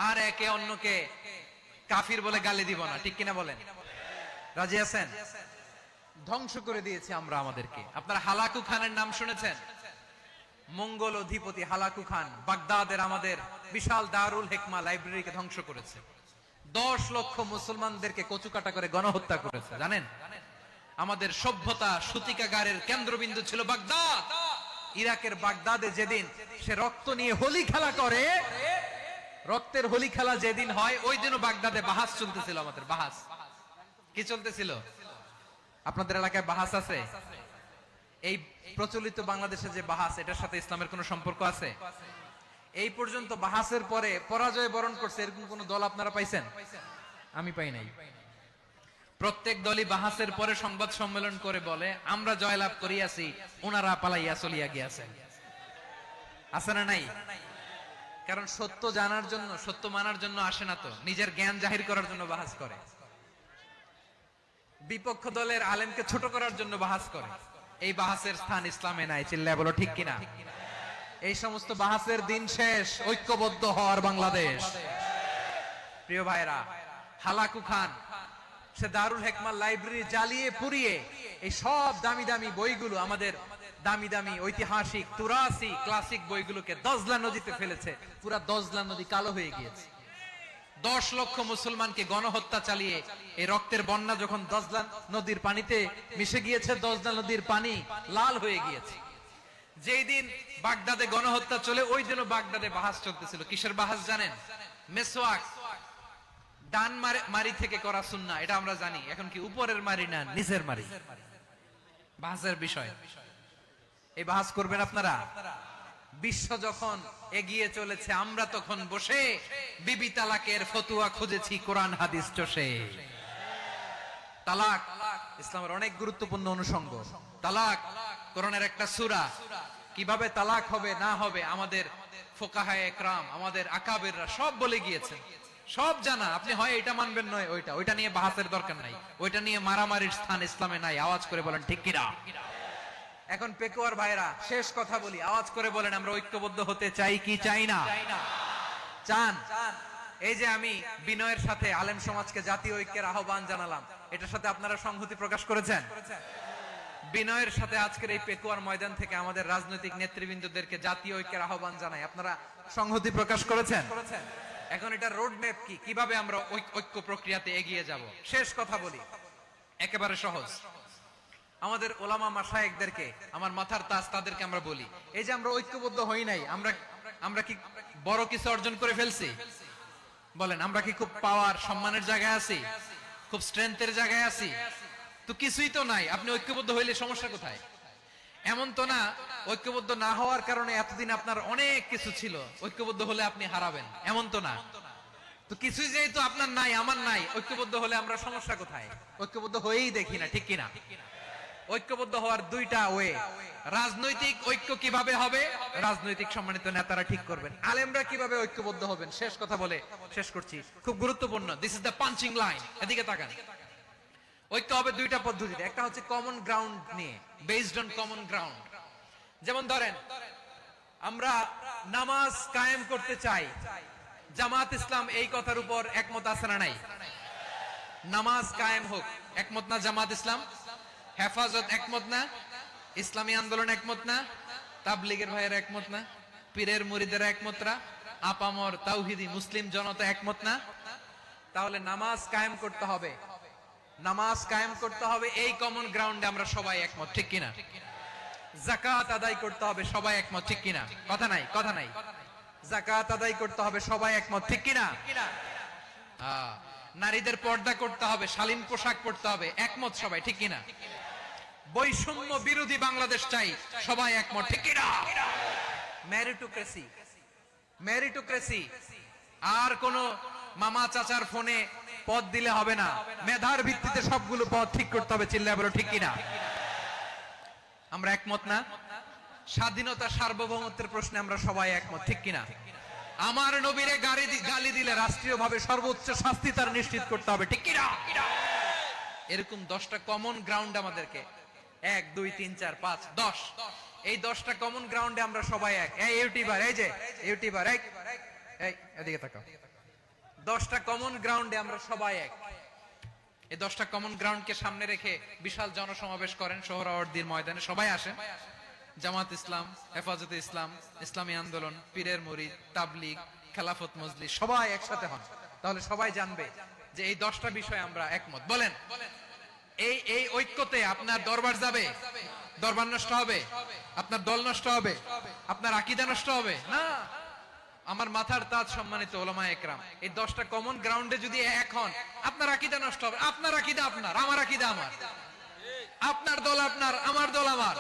আর একে অন্যকে কাফির বলে গালি দিব না। ঠিক কিনা বলেন? রাজি আছেন? ধ্বংস করে দিয়েছি আমরা আমাদেরকে। আপনারা হালাকু খানের নাম শুনেছেন? মঙ্গল অধিপতি হালাকু খান বাগদাদের আমাদের বিশাল দারুল হিকমা লাইব্রেরিকে ধ্বংস করেছে। 10 লক্ষ মুসলমানদেরকে কচুকাটা করে গণহত্যা করেছে জানেন। আমাদের সভ্যতা সূতিকাগারের কেন্দ্রবিন্দু ছিল বাগদাদ। ইরাকের বাগদাদে যেদিন সে রক্ত নিয়ে হোলি খেলা করে, রক্তের হোলি খেলা যেদিন হয় ওই দিনও বাগদাদে বাহাস চলতেছিল। আমাদের বাহাস কি চলতেছিল? আপনাদের এলাকায় বাহাস আছে? এই প্রচলিত বাংলাদেশে যে বাহাস, এটার সাথে ইসলামের কোনো সম্পর্ক আছে? এই পর্যন্ত বাহাসের পরে পরাজয় বরণ করছে এরকম কোন দল আপনারা পাইছেন? আমি পাই নাই। প্রত্যেক দলই বাহাসের পরে সংবাদ সম্মেলন করে বলে আমরা জয়লাভ করিয়াছি, ওনারা পালাইয়া চলিয়া গিয়াছেন। আছে না নাই? কারণ সত্য জানার জন্য, সত্য মানার জন্য আসে না তো, নিজের জ্ঞান জাহির করার জন্য বাহাস করে। বিপক্ষ দলের আলেমকে ছোট করার জন্য বাহাস করে। এই বাহাসের স্থান ইসলামে নাই। চিল্লায় বলো ঠিক কিনা? এই সমস্ত বাহাসের দিন শেষ। ঐক্যবদ্ধ হওয়ার বাংলাদেশ। প্রিয় ভাইরা, হালাকু খান সে দারুল হেকমার লাইব্রেরি জ্বালিয়ে পুড়িয়ে এই সব দামি দামি বইগুলো, আমাদের দামি দামি ঐতিহাসিক তুরাসি ক্লাসিক বইগুলোকে দজলা নদীতে ফেলেছে। পুরা দজলা নদী কালো হয়ে গিয়েছে। 10 লক্ষ মুসলমানকে গণহত্যা চালিয়ে এই রক্তের বন্যা যখন দজলা নদীর পানিতে মিশে গিয়েছে, দজলা নদীর পানি লাল হয়ে গিয়েছে। যেই দিন বাগদাদে গণহত্যা চলে ওই দিনও বাগদাদে বাহাস চলতেছিল। কিসের বাহাস জানেন? মেসওয়াক, ডান মারি থেকে করা সুন্নাহ, এটা আমরা জানি। এখন কি উপরের মারি না নিচের মারি? বাহাসের বিষয়। এই বাহাস করবেন আপনারা। বিশ্ব যখন এগিয়ে চলেছে, আমরা তখন বসে বিবি তালাকের ফতুয়া খুঁজেছি কোরআন হাদিস চষে। তালাক ইসলামের অনেক গুরুত্বপূর্ণ অনুষঙ্গ। তালাক কোরআনের একটা সূরা। কিভাবে তালাক হবে না হবে আমাদের ফুকাহায়ে একরাম, আমাদের আকাবেররা সব বলে গিয়েছেন, সব জানা। আপনি হয় এটা মানবেন নয় ওইটা। ওইটা নিয়ে বাহাসের দরকার নাই। ওইটা নিয়ে মারামারির স্থান ইসলামে নাই। আওয়াজ করে বলেন ঠিক কিনা? এখন পেকুয়ার ভাইরা, শেষ কথা বলি, আওয়াজ করে বলেন আমরা ঐক্যবদ্ধ হতে চাই কি চাই না? চান? এই যে আমি বিনয়ের সাথে আলেম সমাজকে জাতীয় ঐক্যের আহ্বান জানালাম, এটার সাথে আপনারা সংহতি প্রকাশ করেছেন? বিনয়ের সাথে আজকের এই পেকুয়ার ময়দান থেকে আমাদের রাজনৈতিক নেতৃবৃন্দদেরকে জাতীয় ঐক্যের আহ্বান জানাই, আপনারা সংহতি প্রকাশ করেছেন? এখন এটা রোড ম্যাপ কি, কিভাবে আমরা ঐক্য প্রক্রিয়াতে এগিয়ে যাব? শেষ কথা বলি, একেবারে সহজ। আমাদের ওলামা মাশায়েখদেরকে, আমার মাথার তাজ, তাদেরকে আমরা বলি, এই যে আমরা ঐক্যবদ্ধ হই নাই, আমরা কি বড় কিছু অর্জন করে ফেলছি? বলেন, আমরা কি খুব পাওয়ার সম্মানের জায়গায় আছি? খুব স্ট্রেংথের জায়গায় আছি? তো কিছুই তো নাই। আপনি ঐক্যবদ্ধ হইলে সমস্যা কোথায়? এমন তো না ঐক্যবদ্ধ না হওয়ার কারণে এতদিন আপনার অনেক কিছু ছিল, ঐক্যবদ্ধ হলে আপনি হারাবেন, এমন তো না। তো কিছুই যেহেতু আপনার নাই, আমার নাই, ঐক্যবদ্ধ হলে আমরা সমস্যা কোথায়? ঐক্যবদ্ধ হয়েই দেখি না, ঠিক কিনা? ঐক্যবদ্ধ হওয়ার দুইটা ওয়ে। রাজনৈতিক ঐক্য কিভাবে হবে? রাজনৈতিক সম্মানিত নেতারা ঠিক করবেন। আলেমরা কিভাবে ঐক্যবদ্ধ হবেন? শেষ কথা বলে শেষ করছি, খুব গুরুত্বপূর্ণ। This is the punching line. এদিকে তাকান। ঐক্য হবে দুইটা পদ্ধতিতে। একটা হচ্ছে কমন গ্রাউন্ড নিয়ে, বেসড অন কমন গ্রাউন্ড। যেমন ধরেন, আমরা নামাজ কায়েম করতে চাই, জামাত ইসলাম এই কথার উপর একমত আছে না নাই? নামাজ কায়েম হোক, একমত না জামাত ইসলাম? হেফাজত একমত না? ইসলামী আন্দোলন একমত না? তাবলীগের ভাইয়েরা একমত না? পীরের মুরিদেরা একমত না? আপামর তাওহীদি মুসলিম জনতা একমত না? তাহলে নামাজ কায়েম করতে হবে, নামাজ কায়েম করতে হবে, এই কমন গ্রাউন্ডে আমরা সবাই একমত, ঠিক কিনা? যাকাত আদায় করতে হবে, সবাই একমত, ঠিক কিনা? কথা নাই, কথা নাই। যাকাত আদায় করতে হবে, সবাই একমত, ঠিক কিনা? নারীদের পর্দা করতে হবে, শালীন পোশাক পরতে হবে, একমত সবাই, ঠিক কিনা? বৈষম্য বিরোধী বাংলাদেশ চাই, সবাই একমত, ঠিক কিনা? Meritocracy, meritocracy. আর কোন মামা চাচার ফোনে পদ দিলে হবে না, মেধার ভিত্তিতে সবগুলো পদ ঠিক করতে হবে। চিল্লায় বলো ঠিক কিনা? আমরা একমত না? স্বাধীনতা সার্বভৌমত্বের প্রশ্নে আমরা সবাই একমত, ঠিক কিনা? আমার নবীরে গালি দিলে রাষ্ট্রীয়ভাবে সর্বোচ্চ শাস্তি তার নিশ্চিত করতে হবে, ঠিক কিনা? এরকম 10টা কমন গ্রাউন্ড আমাদেরকে, 1 2 3 4 5 10, এই 10টা কমন গ্রাউন্ডে আমরা সবাই এক। এই ইউটিউবার, এই যে ইউটিউবার, এই এদিকে তাকাও। 10টা কমন গ্রাউন্ডে আমরা সবাই এক। এই 10টা কমন গ্রাউন্ডকে সামনে রেখে বিশাল জনসমাবেশ করেন সোহরাওয়ার্দীর ময়দানে, সবাই আসেন। জামাত ইসলাম, হেফাজতে ইসলাম, ইসলামী আন্দোলন, পীরের মুরিদ, তাবলীগ, খেলাফত মজলিস, সবাই একসাথে হন। তাহলে সবাই জানবে যে এই 10টা বিষয়ে আমরা একমত। বলেন, এই ঐক্যতে আপনার দরবার যাবে, দরবার নষ্ট হবে, আপনার দল নষ্ট হবে, আপনার আকীদা নষ্ট হবে না। আমার মাথার তাজ সম্মানিত উলামায়ে একরাম, এই 10টা কমন গ্রাউন্ডে যদি এক হন, আপনার আকীদা নষ্ট হবে। আপনার আকীদা আপনার, আমার আকীদা আমার, আপনার দল আপনার, আমার দল আমার,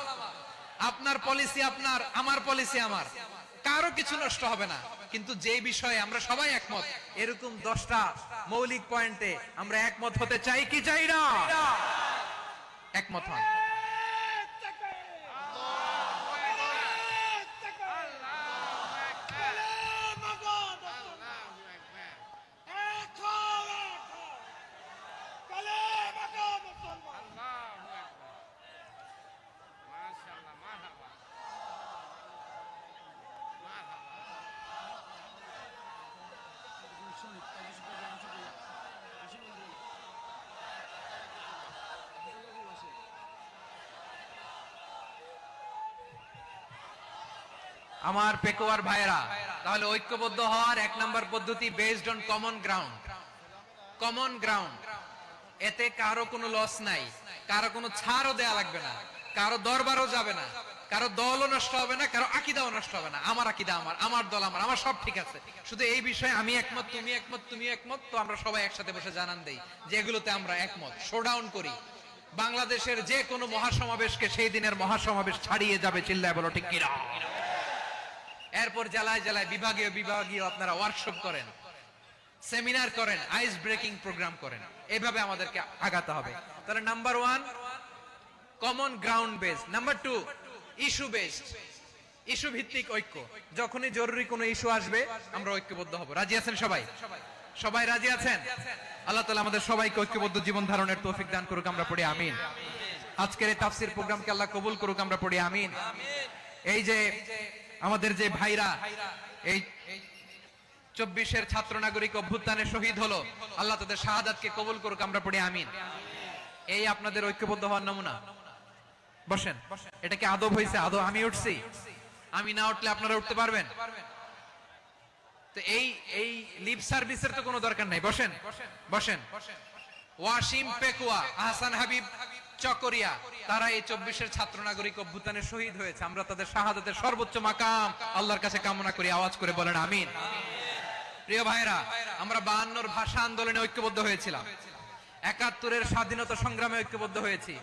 আপনার পলিসি আপনার, আমার পলিসি আমার, কারো কিছু নষ্ট হবে না। কিন্তু যে বিষয়ে আমরা সবাই একমত, এরকম 10টা মৌলিক পয়েন্টে আমরা একমত হতে চাই কি চাই না? একমত হন। আমার পেকুয়ার ভাইরা, তাহলে ঐক্যবদ্ধ হওয়ার 1 নম্বর পদ্ধতি based on common ground. Common ground, এতে কারো কোনো লস নাই, কারো কোনো ছাড়ও দেয়া লাগবে না, কারো দরবারও যাবে না, কারো দলও নষ্ট হবে না, কারো আকীদাও নষ্ট হবে না। আমার আকীদা আমার, আমার দল আমার, আমার সব ঠিক আছে। শুধু এই বিষয়ে আমি একমত, তুমি একমত, তুমি একমত, তো আমরা সবাই একসাথে বসে জানান দেই যে এগুলোতে আমরা একমত। শোডাউন করি। বাংলাদেশের যে কোনো মহাসমাবেশকে সেই দিনের মহাসমাবেশ ছাড়িয়ে যাবে। চিল্লায় বলো ঠিক কিনা? এরপর জেলায় জেলায় বিভাগীয় বিভাগীয় আপনারা ওয়ার্কশপ করেন, সেমিনার করেন, আইস ব্রেকিং প্রোগ্রাম করেন। এইভাবে আমাদেরকে আগাতে হবে। তাহলে number 1 common ground base. Number 2 issue based, issue ভিত্তিক ঐক্য। যখনই জরুরি কোনো ইস্যু আসবে আমরা ঐক্যবদ্ধ হব। রাজি আছেন সবাই? সবাই রাজি আছেন? আল্লাহ তাআলা আমাদের সবাইকে ঐক্যবদ্ধ জীবন ধারণের তৌফিক দান করুক, আমরা পড়ি আমিন। আজকের এই তাফসীর প্রোগ্রামকে আল্লাহ কবুল করুক, আমরা পড়ি আমিন। এই যে আমাদের যে ভাইরা এই 24-এর ছাত্র নাগরিক অভ্যুত্থানে শহীদ হলো, আল্লাহ তাদের শাহাদাতকে কবুল করুক, আমরা পড়ি আমিন। এই আপনাদের ঐক্যবদ্ধ হওয়ার নমুনা। বসেন। এটা কি আদব হয়েছে? আদব আমি উঠছি, আমি না উঠলে আপনারা উঠতে পারবেন? তো এই লিপ সার্ভিসের তো কোনো দরকার নাই। বসেন বসেন। ওয়াসিম পেকুয়া, আহসান হাবিব চকরিয়া, তারা এই 24-এর ছাত্র নাগরিক অভ্যুত্থানে শহীদ হয়েছে। আমরা তাদের শাহাদাতের সর্বোচ্চ মাকাম আল্লাহর কাছে কামনা করি। আওয়াজ করে বলেন আমিন। প্রিয় ভাইরা, আমরা 52-র ভাষা আন্দোলনে ঐক্যবদ্ধ হয়েছিলাম, 71-এর স্বাধীনতা সংগ্রামে ঐক্যবদ্ধ হয়েছি,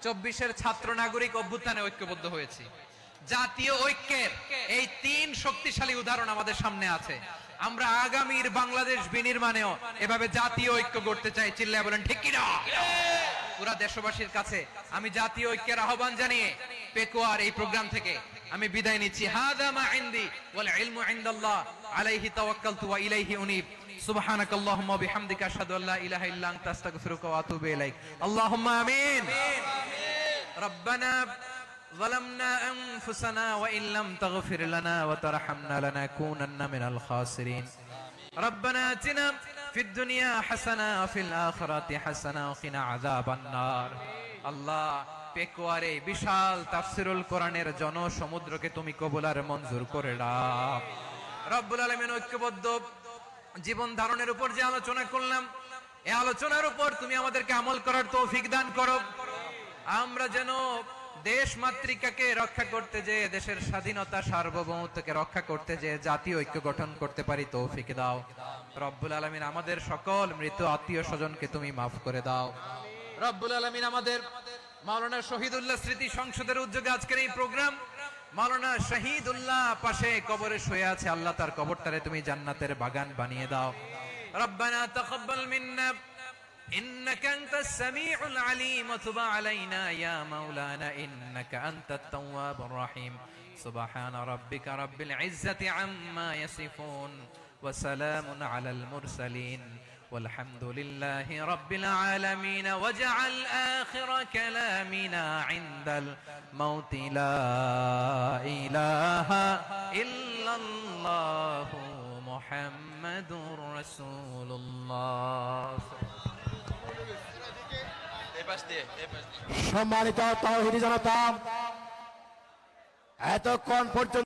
24-এর ছাত্র নাগরিক অভ্যুত্থানে ঐক্যবদ্ধ হয়েছি। জাতীয় ঐক্যের এই 3 শক্তিশালী উদাহরণ আমাদের সামনে আছে। আমরা আগামীর বাংলাদেশ বিনির্মাণেও এভাবে জাতীয় ঐক্য করতে চাই। চিল্লায় বলেন ঠিক কি না? পুরা দেশবাসীর কাছে আমি জাতীয় ঐক্যের আহ্বান জানিয়ে পেকুয়ার এই প্রোগ্রাম থেকে আমি বিদায় নিচ্ছি। হাদা মা ইনদি ওয়াল ইলমু ইনদাল্লাহ আলাইহি তাওয়াক্কালতু ওয়া ইলাইহি উনীব। সুবহানাকাল্লাহুম্মা ওয়া বিহামদিকা আশহাদু আল্লা ইলাহা ইল্লা আনতা আস্তাগফিরুকা ওয়া আতুবু ইলাইক। আল্লাহুম্মা আমিন। রব্বানা ظلمنا أنفسنا وإن لم تغفر لنا وترحمنا لنكونن من الخاسرين. ربنا آتنا في الدنيا حسنة وفي الآخرة حسنة وقنا عذاب النار. আল্লাহ, পেকুয়ারে বিশাল তাফসীরুল কোরআনের জনসমুদ্রকে তুমি কবুল আর মঞ্জুর করে নাও। রব্বুল আলামিন, ঐক্যবদ্ধ জীবন ধারণের উপর যে আলোচনা করলাম, এই আলোচনার উপর তুমি আমাদেরকে আমল করার তৌফিক দান করো। আমরা যেন দেশ মাতৃকাকে রক্ষা করতে যে, দেশের স্বাধীনতা সার্বভৌমত্বকে রক্ষা করতে যে জাতীয় ঐক্য গঠন করতে পারি, তৌফিক দাও। রব্বুল আলামিন, আমাদের সকল মৃত আত্মীয় স্বজনকে তুমি মাফ করে দাও। রব্বুল আলামিন, আমাদের মাওলানা শহীদুল্লাহ স্মৃতি সংসদের উদ্যোগে আজকের এই প্রোগ্রাম, মাওলানা শহীদুল্লাহ পাশে কবরে শুয়ে আছে, আল্লাহ তার কবরটারে তুমি জান্নাতের বাগান বানিয়ে দাও। রব্বানা তাকাব্বাল মিন্না إنك أنت السميع العليم وتب علينا يا مولانا إنك أنت التواب الرحيم. سبحان ربك رب العزة عما يصفون وسلام على المرسلين والحمد لله رب العالمين. واجعل آخر كلامنا عند الموت لا إله إلا الله محمد رسول الله. সম্মানিত তাওহীদি জনতা, এতক্ষণ পর্যন্ত